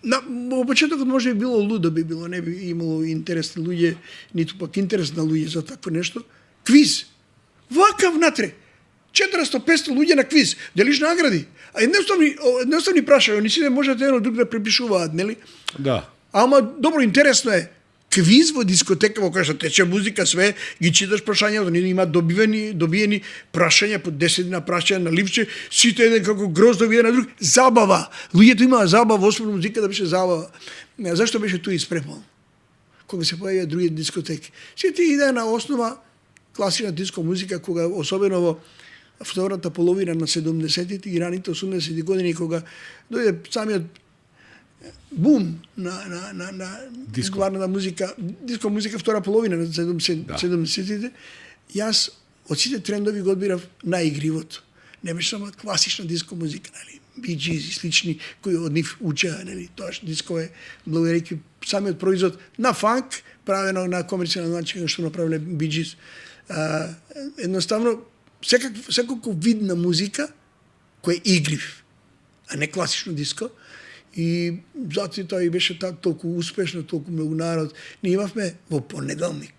Во почетокот може би било лудо, би било, не би имало интересни луѓе, ниту пак интересна луѓе за такво нешто. Квиз. Вака внатре. 400-500 луѓе на квиз. Делиш награди. А едноставни прашања, они сите можат едно друг да препишуваат, нели? Да. Ама добро, интересно е. Квиз во дискотека во која што тече музика, све, ги читаш прашањата, ние имаат добиени прашања по 10 на прашања на ливче, сите еден како гроздови еден на друг, забава. Луѓето имаа забава, особено музика да беше забава. Зашто беше тој испрепон? Кога се појавија други дискотеки. Сите идеја на основа класична диско музика, кога особено во втората половина на 70-тите и раните 80-ти години, кога дојде самиот бум на главната музика, диско музика втора половина на 70-тите. Јас од сите трендови го одбирав најигривото. Не беше само класична диско музика, нели? Bee Gees и слични кои од нив учеа, нели? Тоаш диско е благодарејќи самиот производ на фанк, правено на комерцијален начин што направиле Bee Gees. Едноставно секако вид на музика кој е игрив, а не класично диско. И затоа тоа и беше толку успешно, толку многу народ. Ние имавме во понеделник,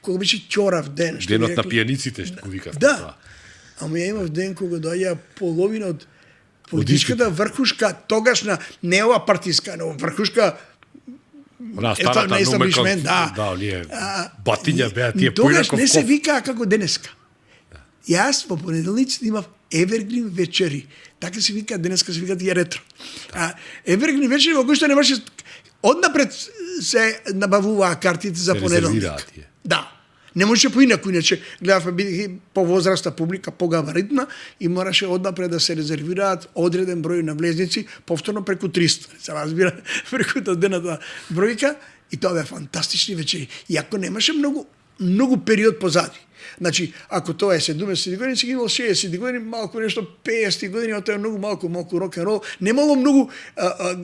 кога беше ќорав ден. Денот на пијаниците, што го викавте. Да. Ама ја имав ден кога доаѓа половина од политичката врхушка, тогашна, не ова партиска, но врхушка старата естаблишмент, да, оние батиња беа тие тогаш поинаков не се коф. викаа како денеска. Јас во понеделниците имав Evergreen вечери. Така се вика, денеска се вика тие ретро. Evergreen вечери во кои што немаше однапред се набавуваа картите за понеделник. Да. Не можеше поинаку, иначе гледавме бидејќи повозраста публика, погабаритна и мораше однапред да се резервираат одреден број на влезници, повторно преку 300. Се разбира, преку додената бројка и тоа беа фантастични вечери. Иако немаше многу период позади. Значи, ако тоа е 70 години, си ги имал 60 години, малку нешто 50 години, а тоа е многу малку рок-н-рол. Немало многу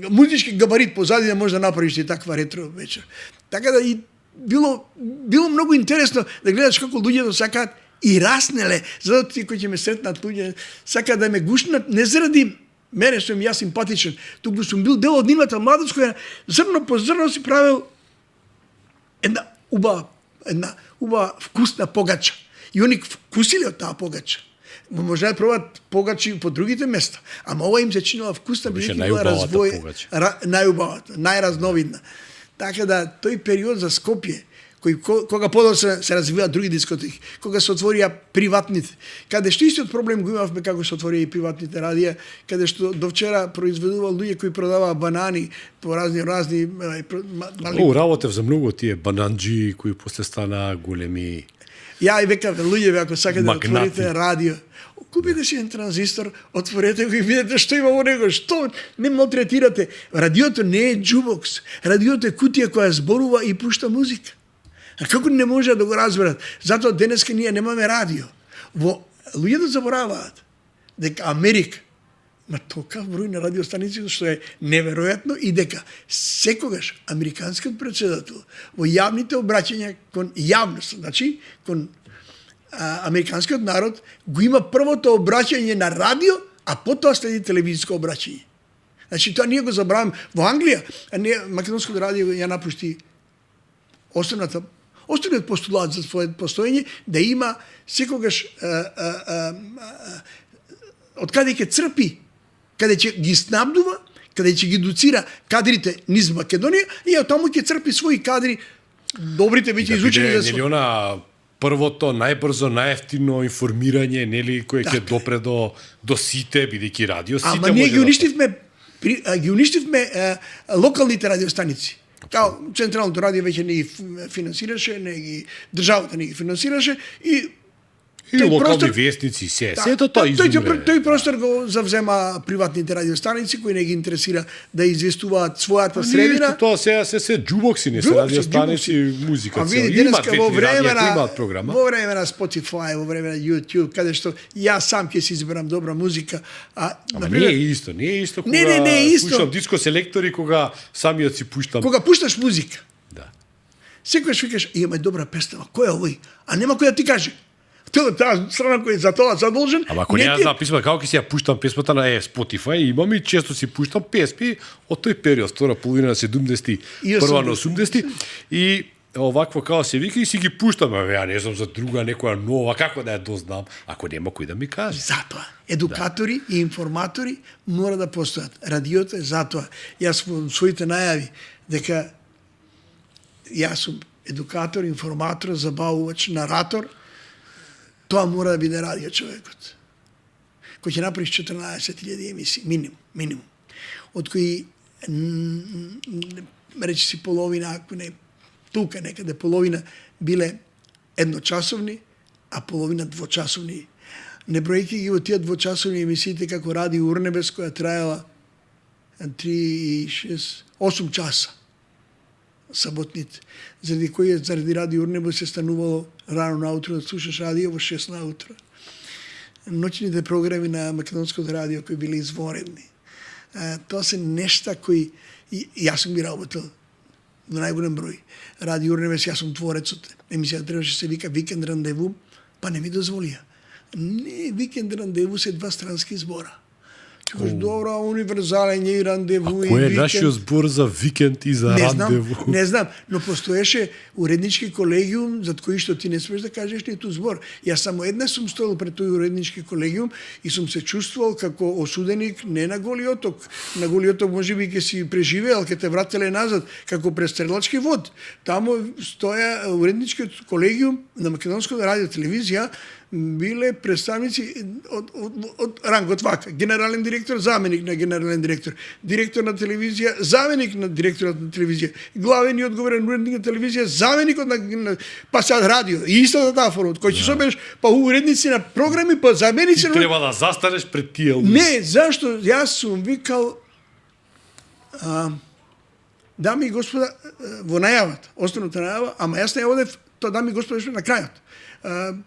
музички габарит позади да може да направиш и таква ретро вечер. Така да и било многу интересно да гледаш како луѓето сакаат и раснеле, затоа тие кои ќе ме сретнат луѓе сакаат да ме гушнат не заради мене што им јас симпатичен, туку сум бил дел од нивната младост која зрно по зрно си правил една убава вкусна погача. И они вкусиле од таа погача. Може да пробат погачи по другите места, ама ова им се чинила вкусна, бидејќи била развој, најубавата, најразновидна. Така да тој период за Скопје, кога подоцна се развиваат други дискотеки, кога се отворија приватните, каде што истиот проблем го имавме како се отворија и приватните радија, каде што до вчера произведува луѓе кои продаваа банани по разни работев за многу тие бананџи кои после стана големи. Ја и векав луѓе ако сакате да отворите радио, купите си еден транзистор, отворете го и видите што има во него, што не малтретирате. Радиото не е джубокс, радиото е кутија која зборува и пушта музика. А како не може да го разберат? Затоа денеска ние немаме радио. Луѓето забораваат дека Америка има толкав број на радиостаници што е неверојатно и дека секогаш американскиот претседател во јавните обраќања кон јавност, значи кон американскиот народ го има првото обраќање на радио, а потоа следи телевизиско обраќање. Значи тоа ние го забраваме во Англија, македонското радио ја напушти основниот постулат за своето постоење да има секогаш од каде ќе црпи, каде ќе ги снабдува, каде ќе ги дуцира кадрите низ Македонија и од таму ќе црпи своји кадри, добрите биќе изучени за свој. Првото, најбрзо, најефтино информирање, нели, кое ќе допре до сите, бидејќи радио, сите може да... Ама ние ги уништивме локалните радиостаници. Као Централното радио веќе не ги финансираше, државата не ги финансираше и локални вестници, сето тоа изумре. Тој простор го завзема приватните радиостаници кои не ги интересира да известуваат својата средина. Тоа се джубокси, не се радиостаници, музика. А види денеска во време на Spotify, во време на YouTube, каде што јас сам ќе си изберам добра музика, ама не е исто кога пуштам диско селектори, кога самиот си пуштам. Кога пушташ музика. Да. Секогаш викаш, имаме добра песна, кој е овој? А нема кој да ти каже. Таа страна која за тоа задолжен. Ама ако не ја знам писма, како ќе си ја пуштам песмата на Spotify, имам и често си пуштам песми од тој период, втора половина на 70-ти, прва на 80-ти и овакво како се вика и си ги пуштам, ја не знам за друга некоја нова, како да ја дознам, ако нема кој да ми каже. Затоа едукатори и информатори мора да постојат. Радиото е затоа. Јас во своите најави дека јас сум едукатор, информатор, забавувач, наратор. Тоа мора да биде радио човекот. Кој ќе направиш 14.000 емисии, минимум. Од кои, речи си половина, ако не, тука некаде половина биле едночасовни, а половина двочасовни. Не бројки ги во тие двочасовни емисиите како Радио Урнебес, која траела 8 часа саботните, заради Радио Урнебо се станувало рано наутро да слушаш радио во 6 наутро. Ноќните програми на Македонското радио кои биле изворедни. Тоа се нешта кои јас сум ги работел во најголем број. Радио Урнебо, јас сум творецот. Емисија требаше се вика Викенд рандеву, па не ми дозволија. Не, Викенд рандеву се 2 странски збора. Кажеш, добро, универзален и рандеву и Кој е викенд. нашиот збор за викенд и за рандеву? Не знам, но постоеше уреднички колегиум за кој што ти не смеш да кажеш ниту збор. Јас само еднаш сум стоел пред тој уреднички колегиум и сум се чувствувал како осуденик не на Голи оток. На Голи оток можеби ќе си преживеел, ќе те врателе назад како престрелачки вод. Таму стоја уредничкиот колегиум на Македонското радио телевизија, биле представници од рангот вака: генерален директор, заменик на генерален директор, директор на телевизија, заменик на директорот на телевизија, главен и одговорен уредник на телевизија, заменикот на па сад радио. И истата таа форма, кој ќе собереш па уредници на програми, па заменици Ти треба да застанеш пред тие луѓе. Не, зашто јас сум викал дами и господа во најавата, останата најава, ама јас не одев, тоа дами и господа на крајот.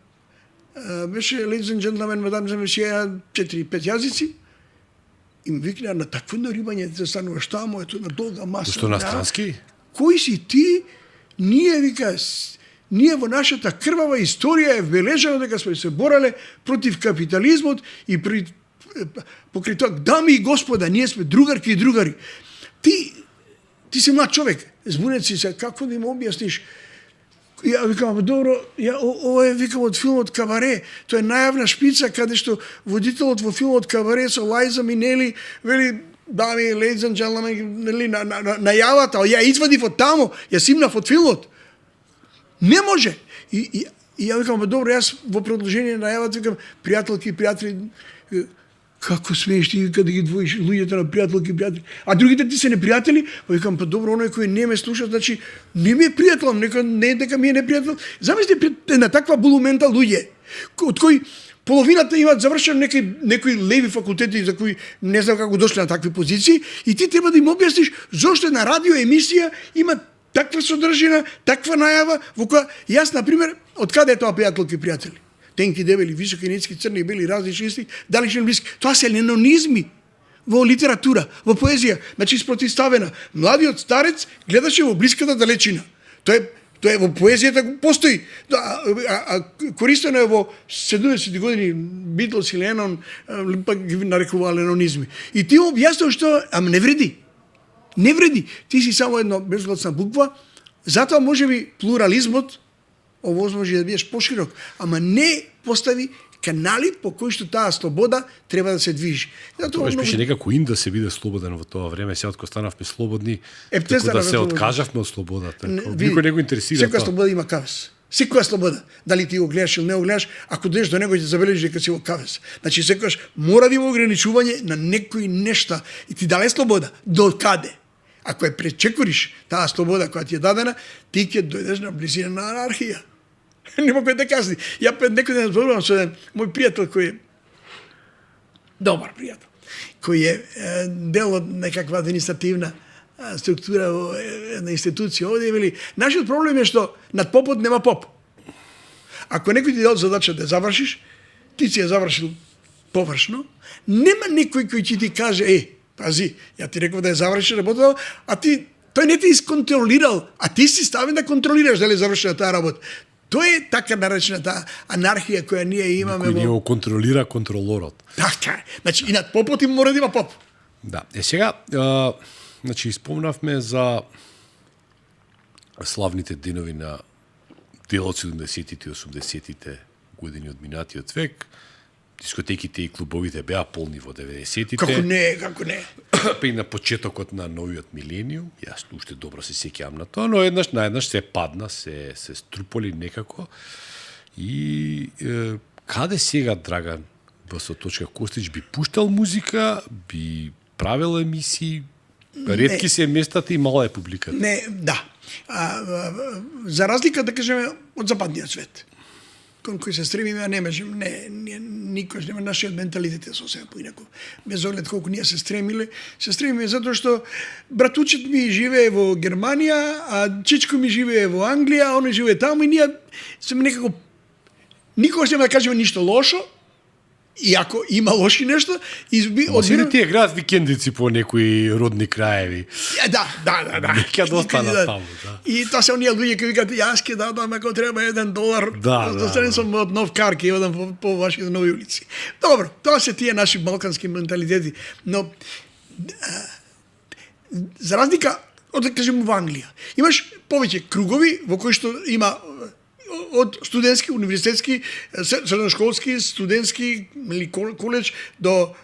Беше ladies and gentlemen, мадам за месија, 4-5 јазици, и ми викна на такво наримање да стануваш таму, ето на долга маса. Што на странски? Кој си ти? Ние, вика, ние во нашата крвава историја е вбележано дека сме се борале против капитализмот и покрај тоа, дами и господа, ние сме другарки и другари. Ти си млад човек, збунет си се, како да им објасниш? Ја викам, добро, ова е, викам, од филмот Кабаре. Тоа е најавна шпица каде што водителот во филмот Кабаре со Лајза Минели вели, дами, ladies and gentlemen, нели, најавата, ја извадив од таму, ја симнав од филмот. Не може. И ја викам, добро, јас во продолжение на најавата викам, пријателки и пријатели, како смееш ти каде ги двоиш луѓето на пријателки и пријатели? А другите ти се непријатели? Па викам, па добро, оној кој не ме слуша, значи не ми е пријател, нека не дека ми е непријател. Замисли на таква булумента луѓе, од кои половината имаат завршен некои леви факултети за кои не знам како дошле на такви позиции, и ти треба да им објасниш зошто на радио емисија има таква содржина, таква најава во која јас, на пример, од каде е тоа пријателки и пријатели? Тенки, дебели, високи, ницки, црни, бели, различни, исти, далечни, блиски. Тоа се ленонизми во литература, во поезија. Значи, спротивставена. Младиот старец гледаше во блиската далечина. Тоа е во поезијата постои. Користено е во 70 години Битлс и Ленон, пак ги нарекуваа ленонизми. И ти објаснуваш што, ама не вреди. Не вреди. Ти си само една безгласна буква, затоа можеби плурализмот овозможи да бидеш поширок, ама не постави канали по кои што таа слобода треба да се движи. Тоа беше некако ин да се биде слободен во тоа време, сега кога станавме слободни, така да се откажавме од слободата. Никој не го интересира тоа. Секоја слобода има кавез. Секоја слобода, дали ти го гледаш или не го гледаш, ако дојдеш до него ќе забележиш дека си во кавез. Значи секогаш мора да има ограничување на некои нешта и ти дали слобода до каде. Ако ја пречекориш таа слобода која ти е дадена, ти ќе дојдеш на близина на анархија. Нема кој да казни. Ја некој ден зборувам со мој пријател кој е добар пријател, кој е дел од некаква административна структура во една институција овде, вели, нашиот проблем е што над попот нема поп. Ако некој ти дал задача да завршиш, ти си ја завршил површно, нема некој кој ќе ти каже, пази, ја ти реков да ја завршиш работа, а тој не ти исконтролирал, а ти си ставен да контролираш дали завршила таа работа. Тоа е така наречената анархија која ние имаме. Кој го контролира контролорот. Така, значи и над попот им мора да има поп. Да, сега, значи спомнавме за славните денови на дел од 70-тите и 80-тите години од минатиот век. Дискотеките и клубовите беа полни во 90-тите. Како не. Па и на почетокот на новиот милениум, јас уште добро се сеќавам на тоа, но наеднаш се падна, се струполи некако. И каде сега Драган Басоточка Костич би пуштал музика, би правил емисии, ретки се местата и мала е публиката? Не, да. За разлика, да кажеме, од западниот свет. кон кој се стремиме, а никош нема нашиот менталитет е сосема поинаков. Без оглед колку ние се стремиме затоа што братучет ми живее во Германија, а чичко ми живее во Англија, а оној живее таму и ние сме некако никогаш нема да кажеме ништо лошо, и ако има лоши нешто, одбирам тие град викендици по некои родни краеви. Да. Ќе достанат таму, да. И тоа се оние луѓе кои викаат јас ќе дадам ако треба $1. Да. Сум од нов кар, ќе одам по вашите нови улици. Добро, тоа се тие наши балкански менталитети, но за разлика од да кажем во Англија, имаш повеќе кругови во кои што има од студентски, универзитетски, средношколски, студентски или коледж до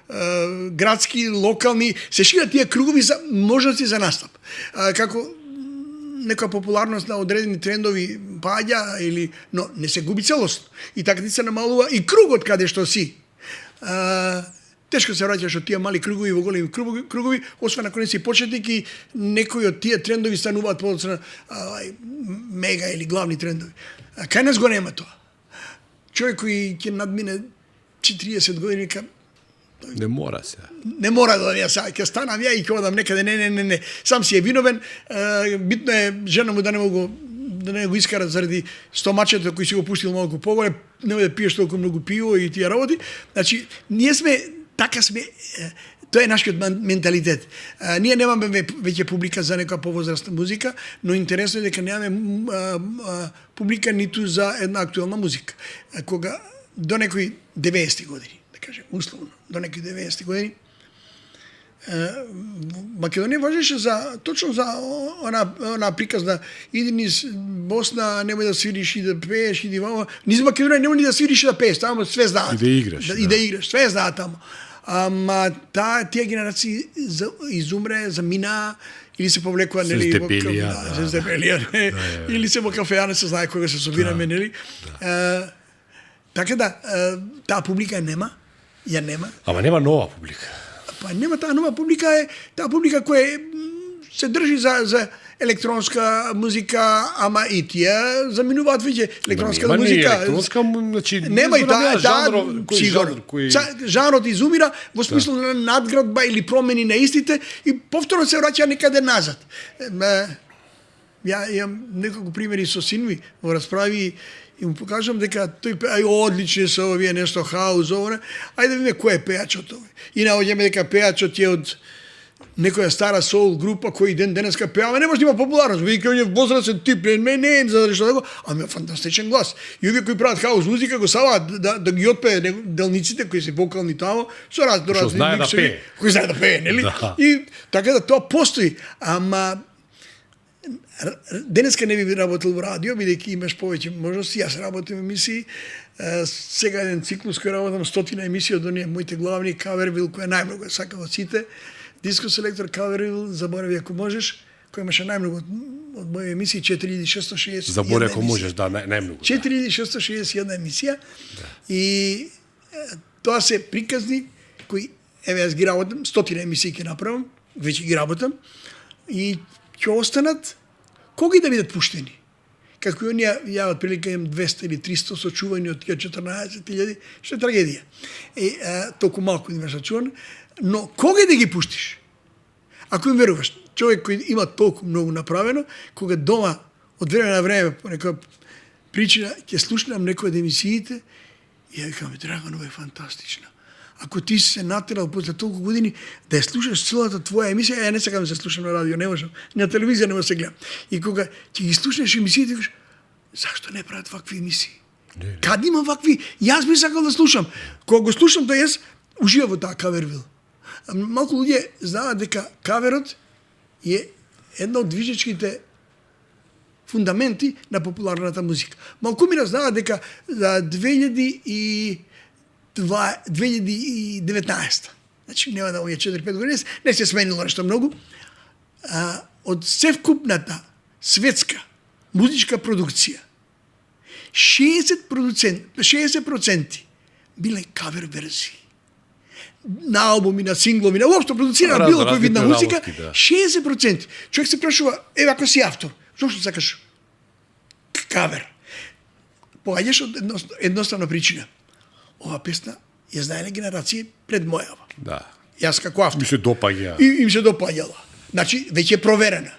градски, локални, се шират тие кругови за можности за настап. Како нека популарност на одредени трендови паѓа но не се губи целосно. И така ти се намалува и кругот каде што си. Тешко се враќаш од тие мали кругови во големи кругови, освен ако не си почетник и некои од тие трендови стануваат подоцна мега или главни трендови. Кај нас го нема тоа. Човек кој ќе надмине 40 години вика не мора се. Не мора да ја сега ќе станам ја и ќе одам некаде, не. Сам си е виновен, битно е жена му да не го искара заради стомачето кој си го пуштил малку поголе, не да пиеш толку многу пиво и тие работи. Значи, ние сме така сме, тоа е нашиот менталитет. Ние немаме веќе публика за некоја повозрастна музика, но интересно е дека немаме публика ниту за една актуелна музика. Кога до некои 90 години, да кажем, условно, до некои 90 години, Македонија важеше точно за она приказна иди низ Босна, немој да свириш и да пееш, иди вамо. Низ Македонија немој ни да свириш и да пееш, таму све знаат. И да играш. И да играш, све знаат таму. Ама тие генерации изумре, замина, или се повлекува, нели, во Здебелија, или се во кафеа, не се знае кога се собираме, нели. Така да, таа публика ја нема. Ама нема нова публика. Па нема таа нова публика, е таа публика која се држи за електронска музика, ама и тие заминуваат веќе електронска музика. Електронска, значи нема и таа жанрот изумира во смисло на надградба или промени на истите и повторно се враќа некаде назад. Ја имам неколку примери со син ми во расправи и му покажам дека тој одлични се овие нешто хаус, ајде да видиме кој е пејачот овој. И наоѓаме дека пејачот е од некоја стара соул група кој денеска пеа, не може да има популарност, бидејќи он е возрастен тип, не им за нешто такво, ама фантастичен глас. И овие кои прават хаус музика го саваат да ги отпее делниците кои се вокални тамо, со разни миксови, кои знае да пее, нели? И така да тоа постои, ама денеска не би работил во радио, бидејќи имаш повеќе можности, јас работам емисии, сега еден циклус кој работам 100 емисии од оние моите главни, Кавервил, кој најмногу сака од сите, Диско селектор Кавервил, заборави ако можеш, кој имаше најмногу од мои емисии, 4661 Заборави ако можеш, да, најмногу. 4661 емисија, и тоа се приказни кои, еве јас ги работам, 100 емисии ќе направам, веќе ги работам, и ќе останат коги да бидат пуштени. Како и оние, ја отприлика имам 200 или 300 сочувања од тие 14.000, што е трагедија. И толку малку имаш сочуван, но кога да ги пуштиш? Ако им веруваш, човек кој има толку многу направено, кога дома од време на време по некоја причина ќе слушнам некој од емисиите и ја викам, Драганова е фантастична. Ако ти си се натерал после толку години да ја слушаш целата твоја емисија, ја не сакам да се слушам на радио, не можам, на телевизија не можам да се гледам. И кога ќе ги слушнеш емисиите, кажеш, зашто не прават вакви емисии? Каде има вакви? Јас би сакал да слушам. Кога го слушам, тоа јас уживам во таа Кавервил. Малку луѓе знаат дека каверот е една од движечките фундаменти на популарната музика. Малкумина знаат дека за 2019, значи нема да овие 4-5 години, не се сменило нешто многу, од севкупната светска музичка продукција, 60% биле кавер верзии. На албуми, на синглови, на уопшто продуцирана било кој вид на музика, 60%. Човек се прашува, еве ако си автор, зошто сакаш кавер? поаѓаш од едноставна причина. Ова песна ја знаеле генерација пред мојава. Да. Јас како автор. Ми се допаѓа. И им се допаѓала. Значи, веќе е проверена.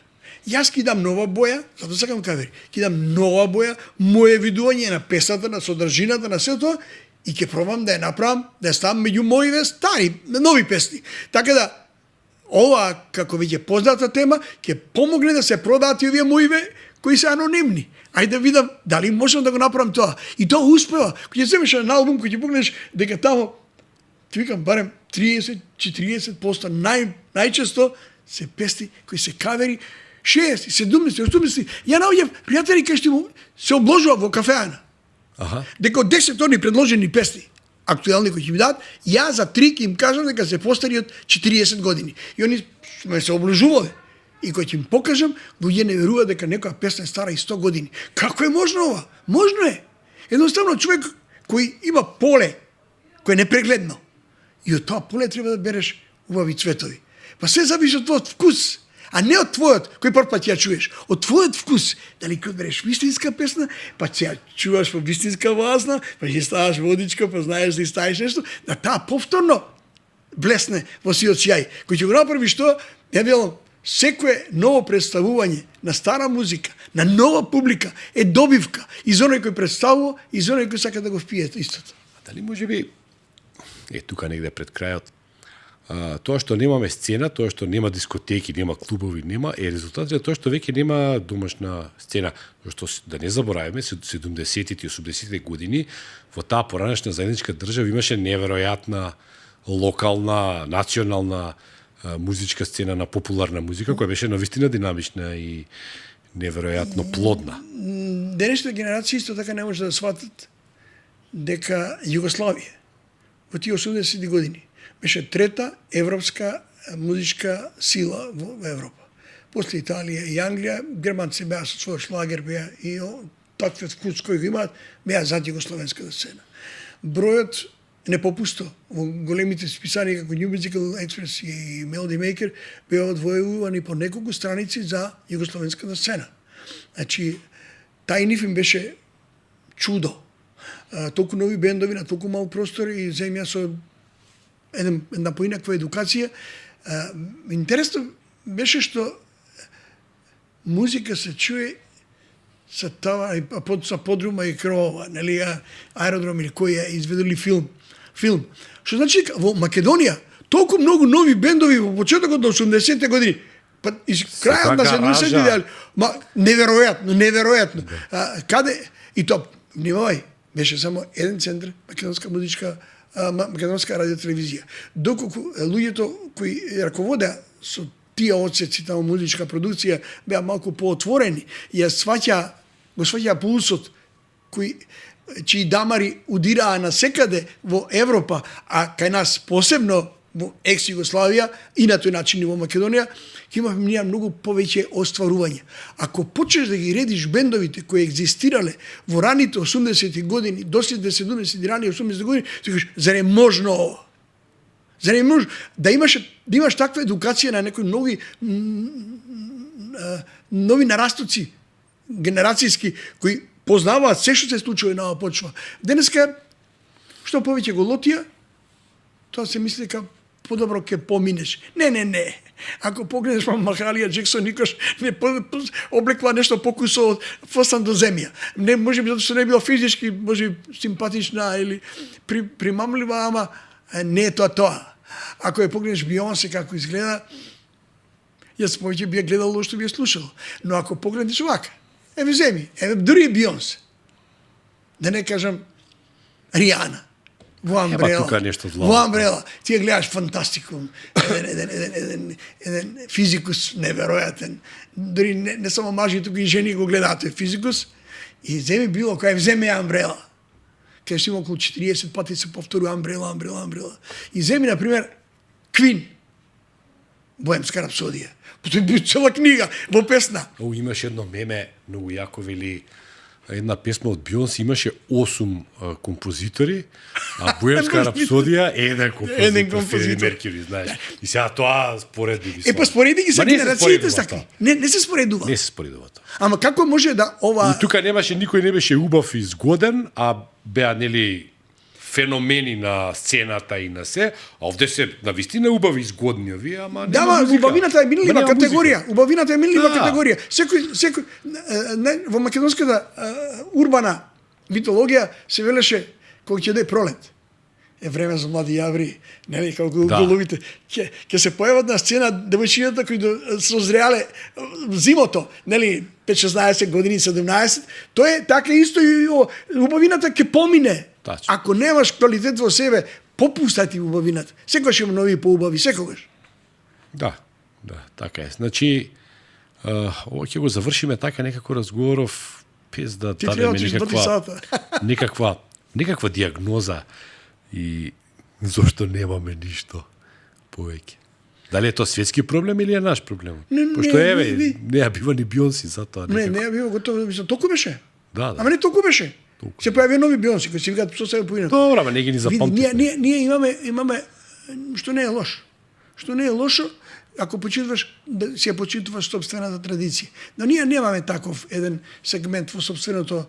Јас ки дам нова боја, затоа сакам кавери, ки дам нова боја, моје видување на песната, на содржината, на сето тоа, и ќе пробам да ја направам, да ја ставам меѓу моите стари, нови песни. Така да, ова, како веќе позната тема, ќе помогне да се продаат и овие моиве кои се анонимни. Ајде да видам дали можам да го направам тоа. И тоа успева. Кога ќе земеш на албум, кој ќе погледнеш дека тамо, ти викам, барем 30-40% најчесто се песни кои се кавери, 60, 70, 80. Ја наоѓам пријатели кај што му се обложува во кафеана. Аха. Дека од 10 они предложени песни, актуелни кои ќе ми дадат, ја за 3 ќе им кажам дека се постари од 40 години. И они ме се обложувале. И кој ќе им покажам, луѓе не веруваат дека некоја песна е стара и 100 години. Како е можно ова? Можно е. Едноставно човек кој има поле, кој е непрегледно. И од тоа поле треба да береш убави цветови. Па се зависи од твојот вкус, а не од твојот, кој прв пат ја чуеш. Од твојот вкус, дали ќе одбереш вистинска песна, па ќе ја чуваш по вистинска власна, па ќе ставаш водичка, па знаеш да ставиш нешто, да таа повторно блесне во сиот сјај. Кој ќе го направи што, ја велам, секое ново представување на стара музика, на нова публика е добивка и за оној кој представува и за оној кој сака да го впие истото. А дали може би тука негде пред крајот тоа што немаме сцена, тоа што нема дискотеки, нема клубови, нема е резултатот е тоа што веќе нема домашна сцена, што да не забораваме 70-тите и 80-тите години во таа поранешна заедничка држава имаше неверојатна локална, национална музичка сцена на популарна музика која беше навистина динамична и неверојатно плодна. Денешните генерации исто така не може да сватат дека Југославија во тие 80-ти години беше трета европска музичка сила во Европа. После Италија и Англија, германци беа со свој шлагер, беа и таквиот вкус кој го имаат, беа зад југословенската сцена. Бројот не попусто. Во големите списани како New Musical Express и Melody Maker беа одвојувани по неколку страници за југословенската сцена. Значи, тај нив им беше чудо. Толку нови бендови на толку мал простор и земја со една поинаква едукација. Интересно беше што музика се чуе со тоа, со подрума и кровова, нели, аеродром или кој ја изведели филм. Што значи во Македонија толку многу нови бендови во почетокот на 80-те години, па из крајот на 70-те години, неверојатно. Каде и тоа, внимавај, беше само еден центар, македонска радиотелевизија. Доколку луѓето кои раководеа со тие одсеци таму музичка продукција беа малку поотворени и го сваќаа пулсот чии дамари удираа насекаде во Европа, а кај нас посебно во екс-Југославија и на тој начин и во Македонија, ќе имаме ние многу повеќе остварување. Ако почнеш да ги редиш бендовите кои екзистирале во раните 80-ти години, до 70-ти, рани 80-ти години, ти кажеш, зарем можно ова? Зарем може да имаш таква едукација на некои нови нарастоци генерацијски кои познаваат се што се случува на оваа почва. Денеска што повеќе го лотија, тоа се мисли дека подобро ќе поминеш. Не. Ако погледнеш Махалија Джексон никош не облекла нешто покусо од фосан до земја. Не можеби затоа што не била физички, може симпатична или примамлива, ама не е тоа. Ако ја погледнеш Бионсе како изгледа, јас повеќе би ја гледал што би ја слушал. Но ако погледнеш вака, земи, дури Бионсе. Да не кажам Ријана. Во Амбрела. Ти ја гледаш фантастикум. Еден физикус неверојатен. Дори не само мажи, туку и жени го гледаат тој физикус. И земи било кој вземе Амбрела. Кај што има околу 40 пати се повторува Амбрела. И земи, например, Квин. Боемска рапсодија. Потој би цела книга во песна. Имаш едно меме, многу јако вели, една песма од Бионс имаше 8 композитори, а Боемска рапсодија еден композитор, Фреди Меркјури, знаеш. И сега тоа спореди ги. Па спореди ги се генерациите сакли. Не се споредува. Не се споредува тоа. Ама како може да ова... И тука никој не беше убав и згоден, а беа нели феномени на сцената и на се, а овде се навистина убави и згодни овие, ама нема музика. Убавината е минлива категорија. Убавината е минлива категорија. Секој во македонската урбана митологија се велеше кога ќе дојде пролет. Е време за млади јаври, нели како головите ќе се појават на сцена девојчињата кои созреале зимото, нели 5-16 години, 17. Тоа е така исто и убавината ќе помине. Тачно. Ако немаш квалитет во себе, попуста ти убавината. Секогаш има нови поубави, секогаш. Да, така е. Значи, ова ќе го завршиме така некако разговоров без да дадеме некаква диагноза и зошто немаме ништо повеќе. Дали е тоа светски проблем или е наш проблем? Пошто еве, не ја бива ни Бионси затоа. Не ја бива готово, толку беше. Да. Ама не толку беше. Се појави нови Бионси кои се викаат со себе поинато. Добро, ама не ги ни запамтивме. Ние имаме што не е лошо. Што не е лошо ако почитуваш да си ја почитуваш сопствената традиција. Но ние немаме таков еден сегмент во сопственото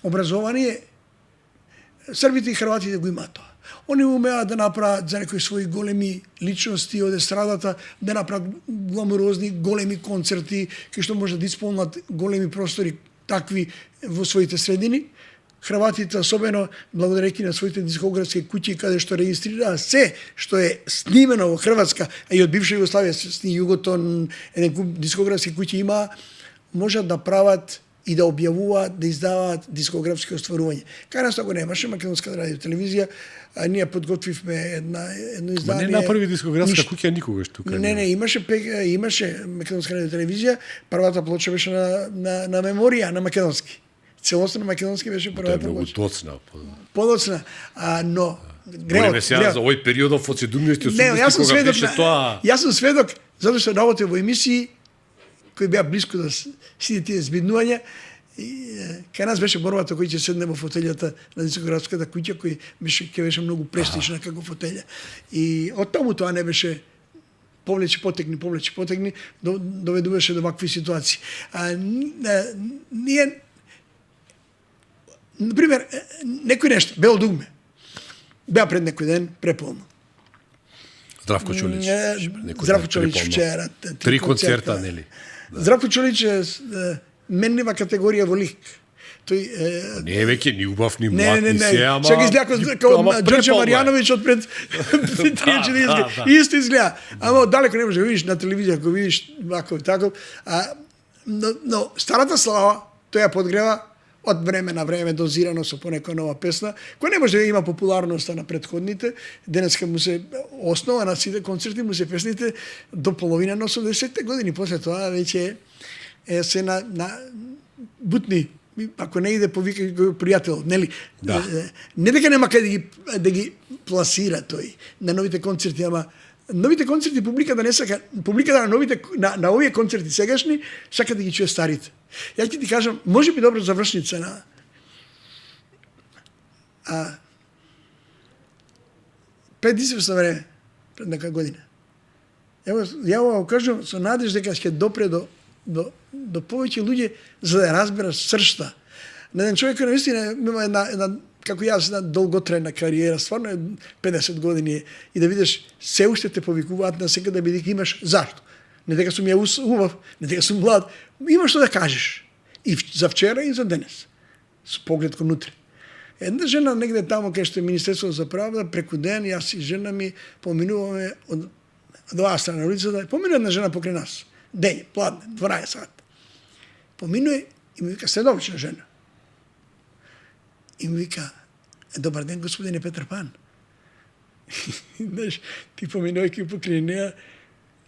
образование. Србите и хрватите го имаат тоа. Они умеат да направат за некои своји големи личности од естрадата, да направат гламурозни големи концерти, кои што може да исполнат големи простори такви во своите средини. Хрватите, особено благодарејќи на своите дискографски куќи, каде што регистрираа се што е снимено во Хрватска, а и од бивша Југославија, Југотон, еден куп дискографски куќи има, можат да прават и да објавуваат, да издаваат дискографски остварувања. Кај нас тоа го немаше, Македонска радио телевизија, ние подготвивме едно издание. Ма не направи дискографска куќа никогаш тука. Не, имаше Македонска радио телевизија, првата плоча беше на меморија на македонски. Целосно на македонски беше првата плоча. Тоа е многу доцна. Подоцна, но Говориме сега за овој периодов од 70-ти, 80-ти, кога беше тоа... Јас сум сведок, затоа што работев во емисии кои беа блиску да сите тие збиднувања. Кај нас беше борбата кој ќе седне во фотелјата на дискографската куќа, кој ќе беше многу престижна како фотелја. И од таму тоа не беше повлече потегни, доведуваше до вакви ситуации. Ние, например, некој нешто, Бело дугме, беа пред некој ден преполно. Здравко Чолич. Здравко Чолич вчера. 3 концерта, нели? Здравко Чолич е менлива категорија во лик. Тој не е веќе ни убав, ни млад, ни се, ама... Сега изгледа како Ѓорđe Марјановиќ од пред 30 години. Исто изгледа. Ама далеко не може да видиш на телевизија, ако видиш ваков таков. Но старата слава, тој ја подгрева од време на време дозирано со понекоја нова песна, која не може да има популарноста на претходните. Денеска му се основа на сите концерти, му се песните до половина на 80-те години. После тоа веќе е се на бутни. Ако не иде повика го пријател, нели? Да. Не дека нема каде да ги пласира тој на новите концерти, ама новите концерти публиката не сака, публиката на овие концерти сегашни сака да ги чуе старите. Ја ќе ти кажам, може би добра завршница на пред известно време, пред нека година. Ја го кажам со надеж дека ќе допре до повеќе луѓе за да разберат сршта. На еден човек кој наистина има една како јас, една долготрајна кариера, стварно е 50 години и да видиш се уште те повикуваат на секаде бидејќи имаш зашто. Не дека сум ја убав, не дека сум млад, имаш што да кажеш. И за вчера и за денес. Со поглед кон утре. Една жена негде таму кај што е Министерството за правда, преку ден јас и жена ми поминуваме од оваа страна на улицата, поминува една жена покрај нас. Дење, пладне, 12 сат. Поминуе и ми вика, следовична жена. И ми вика, добар ден, господине Петар Пан. Знаеш, ти поминувајќи покрај неа,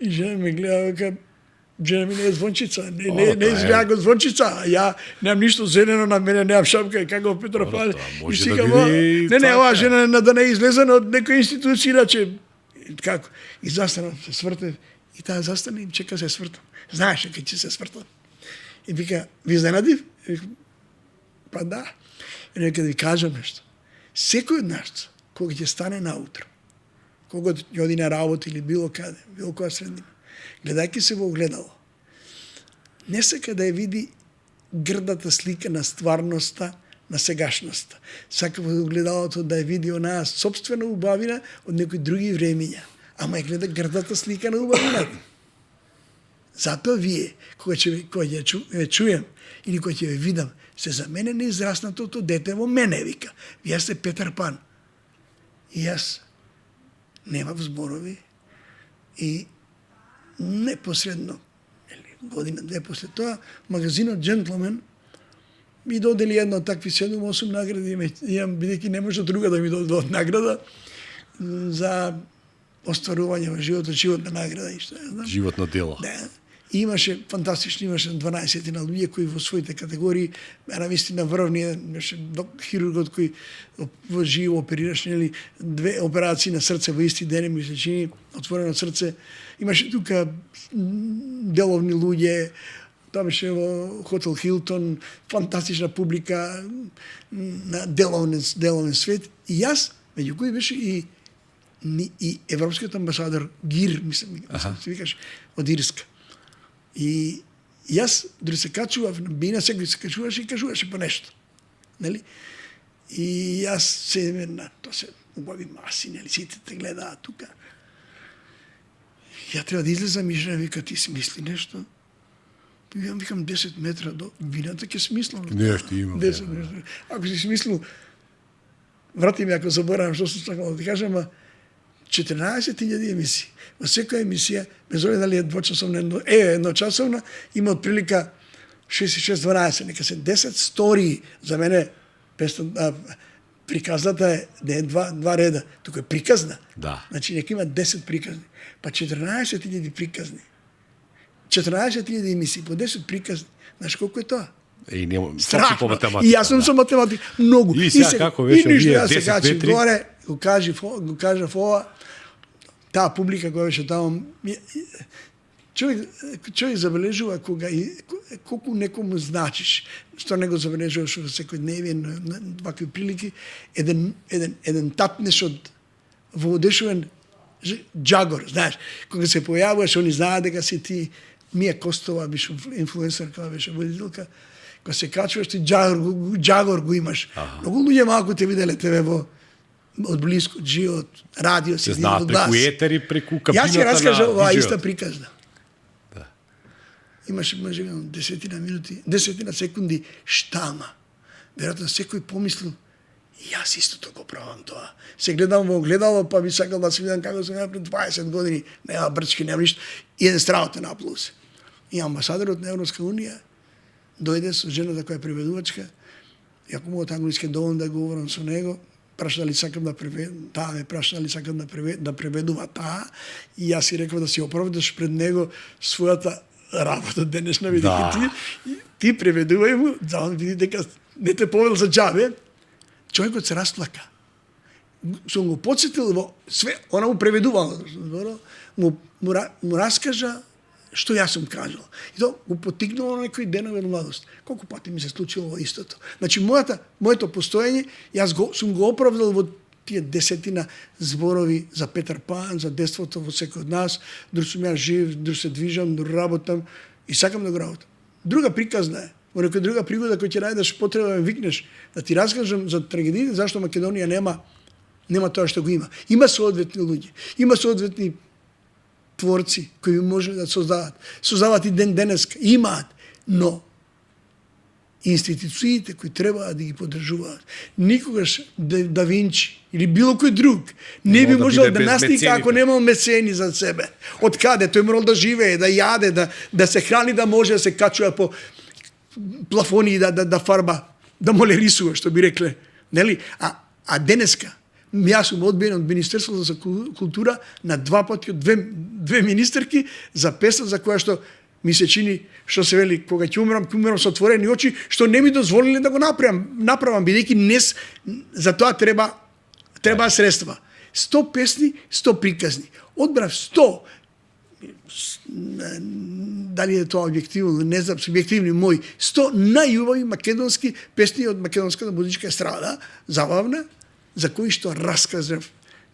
и жена ми гледа, вика, жена ми не е звончица, не изгледа го звончица, ја немам ништо зелено на мене, немам шапка, како Петар Пан. И си камо, не, оваа жена да не е излезена од некоја институција, иначе, како, и застана, се сврте, и таа застана и чека се свртам. Знаеше кај ќе се свртам. И вика, ви изненадив? Па да. И нека да ви кажам нешто. Секој од нас, кога ќе стане наутро, кога ќе оди на работа или било каде, било која средина, гледајќи се во огледало, не сака да ја види грдата слика на стварноста, на сегашноста. Сака во огледалото да ја види онаа собствена убавина од некои други времења. Ама ја гледа грдата слика на убавината. Затоа вие, кога ќе чуем или кога ќе ве видам, се за мене неизраснатото дете во мене, вика. Вие сте Петар Пан. И јас немав зборови и непосредно, година, две после тоа, магазинот Джентлмен ми додели едно такви 7-8 награди, имам, бидејќи не може друга да ми додадат награда за остварување во животна награда и што знам. Животно дело. Да. И имаше фантастични, имаше 12 на луѓе кои во своите категории, навистина врвни, имаше хирургот кој во живо оперираше, нели, 2 операции на срце во исти ден, ми се чини, отворено срце. Имаше тука деловни луѓе, тоа беше во Хотел Хилтон, фантастична публика на деловен свет. И јас, меѓу кои беше и европскиот амбасадор Гир, мислам, се викаш, од Ирска. И јас, дори се качував на бина, секој се качуваше и кажуваше по нешто. Нели? И јас се на тоа се убави маси, нели, сите те гледаат тука. Ја треба да излезам и жена вика, ти си мисли нешто? Викам 10 метра до бината ќе смислам. Нешто има. 10 метра. Ако си смислил, врати ми ако заборавам што сум сакал да ти кажам, 14.000 емисии. Во секоја емисија, без обид дали е двочасовна, едночасовна, има отприлика 6-6-12, нека се 10 стории. За мене приказната е не е два реда, туку е приказна. Да. Значи нека има 10 приказни. Па 14.000 приказни. 14.000 емисии по 10 приказни. Знаеш колку е тоа? И нема Страшно. по математика. И јас сум со математика многу. И сега како беше вие вие јас се 10 качи метри? горе, го кажав ова, таа публика која беше таму, човек забележува кога колку некому значиш, што не го забележуваш во секојдневие на вакви прилики, еден тапнеш од воодушевен джагор, знаеш, кога се појавуваш, они знаат дека си ти. Мија Костова беше инфлуенсер, кога беше водителка, кога се качуваш ти джагор го имаш. Многу луѓе малку те виделе тебе од близко, живот, радио си, се знаат преку етер и преку кабината. Јас ќе раскажа оваа видео. иста приказна. Да. Имаше можеби 10 минути, 10 секунди штама. Веројатно секој помислил, јас истото го правам тоа. Се гледам во огледало, па би сакал да се видам како се гледам пред 20 години, нема брчки, нема ништо. И еден стравот на плюс. И амбасадорот на Европска унија дојде со жената која е преведувачка. И ако могат англиски доволно да говорам со него, праша дали сакам да преведам, таа ме праша дали сакам да преведува таа. И јас си реков да си оправдаш пред него својата работа денешна, видејќи ти преведувај му, да он види дека не те повел за џабе. Човекот се расплака. Сум го подсетил во све, она му преведувала, му раскажа што јас сум кажал. И тоа го потикнало на некои денови од младост. Колку пати ми се случило истото. Значи, моето постоење, јас сум го оправдал во тие 10 зборови за Петар Пан, за детството во секој од нас, дори сум јас жив, дори се движам, дори работам и сакам да го работам. Друга приказна е, во некоја друга пригода која ќе најдеш потреба да ме викнеш, да ти раскажам за трагедиите, зашто Македонија нема тоа што го има. Има соодветни луѓе, има соодветни творци кои може да создават и денеска, имаат, но институциите кои треба да ги поддржуваат, никогаш Да Винчи или било кој друг не би можел да настика ако немал мецени за себе. Од каде? Тој морал да живее, да јаде, да се храни, да може да се качува по плафони, да фарба, да молерисува, што би рекле. Нели? А денеска, јас сум одбиен од Министерството за култура на 2 пати од две министерки за песна за која што ми се чини, што се вели, кога ќе умрам со отворени очи, што не ми дозволиле да го направам, бидејќи за тоа треба средства. 100 песни, 100 приказни. Одбрав 100 дали е тоа објективно, не знам, субјективни мои 100 најубави македонски песни од македонската музичка естрада, забавна, за кои што раскажав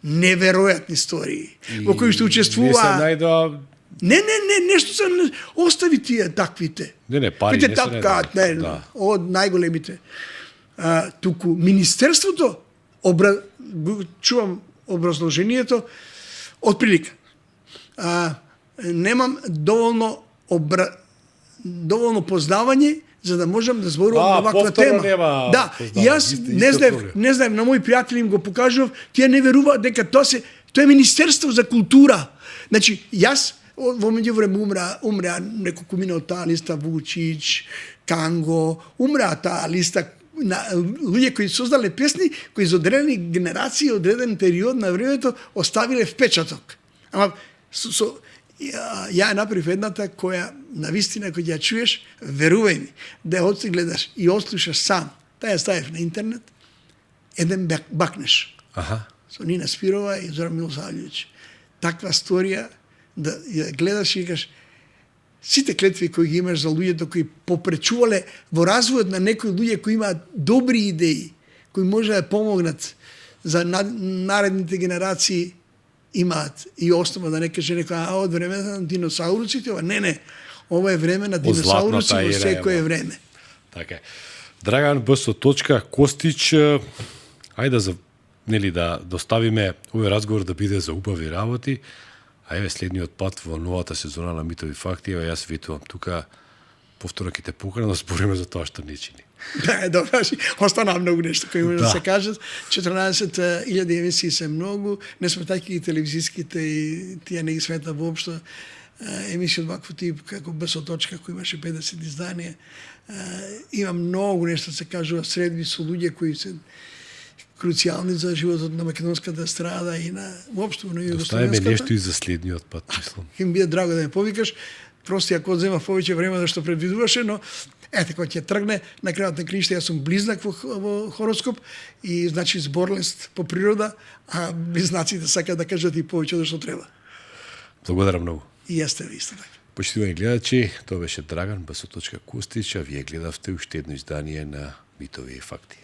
неверојатни истории, во кои што учествува. Не се најдоа. Не, нешто се остави тие таквите. Не, пари Пите не се тапкаат, најдоа. Да. од најголемите. Туку Министерството, чувам образложението, отприлика. Немам доволно познавање за да можам да зборувам на ваква тема. Нема Да, и јас не знаев, на мои пријатели им го покажував, тие не веруваат дека тоа е Министерство за култура. Значи, јас во меѓувреме умреа неколку мина од таа листа, Вучич, Канго, умреа таа листа на луѓе кои создале песни, кои за одредени генерации, одреден период на времето оставиле впечаток. Ама ја направив едната која навистина кој ја чуеш, верувај ми, да ја гледаш и ослушаш сам. Таа ја ставив на интернет, еден бакнеш. Со Нина Спирова и Зоран Милосавлjević. Таква сторија да ја гледаш и кажеш сите клетви кои ги имаш за луѓето кои попречувале во развојот на некои луѓе кои имаат добри идеи, кои може да помогнат за наредните генерации, имаат и основа, да не каже некој, од време на диносаурусите, не, ова е време на диносауруси во секое време. Така е. Драган Б. Костич, ајде да доставиме овој разговор да биде за убави работи, а еве следниот пат во новата сезона на Митови факти, јас ветувам тука повторно ќе те поканам да збориме за тоа што не чини. Да, добро, останаа многу нешто кои може да се кажат. 14.000 емисии се многу, не сметајќи и телевизиските и тие не ги сметна воопшто. Емисија од вакво тип, како Б. кој имаше 50 изданија. Има многу нешто се кажува средби со луѓе кои се круцијални за животот на македонската естрада и на воопшто на југословенската. Оставиме нешто и за следниот пат, мислам. Ќе ми биде драго да ме повикаш. Прости ако зема повеќе време да што предвидуваше, но ете кога ќе тргне на крајот на краишта, јас сум близнак во хороскоп и значи зборлест по природа, а близнаците сакаат да кажат и повеќе од што треба. Благодарам многу. И јас те исто така. Почитувани гледачи, тоа беше Драган Б. Костич, а вие гледавте уште едно издание на Митови факти.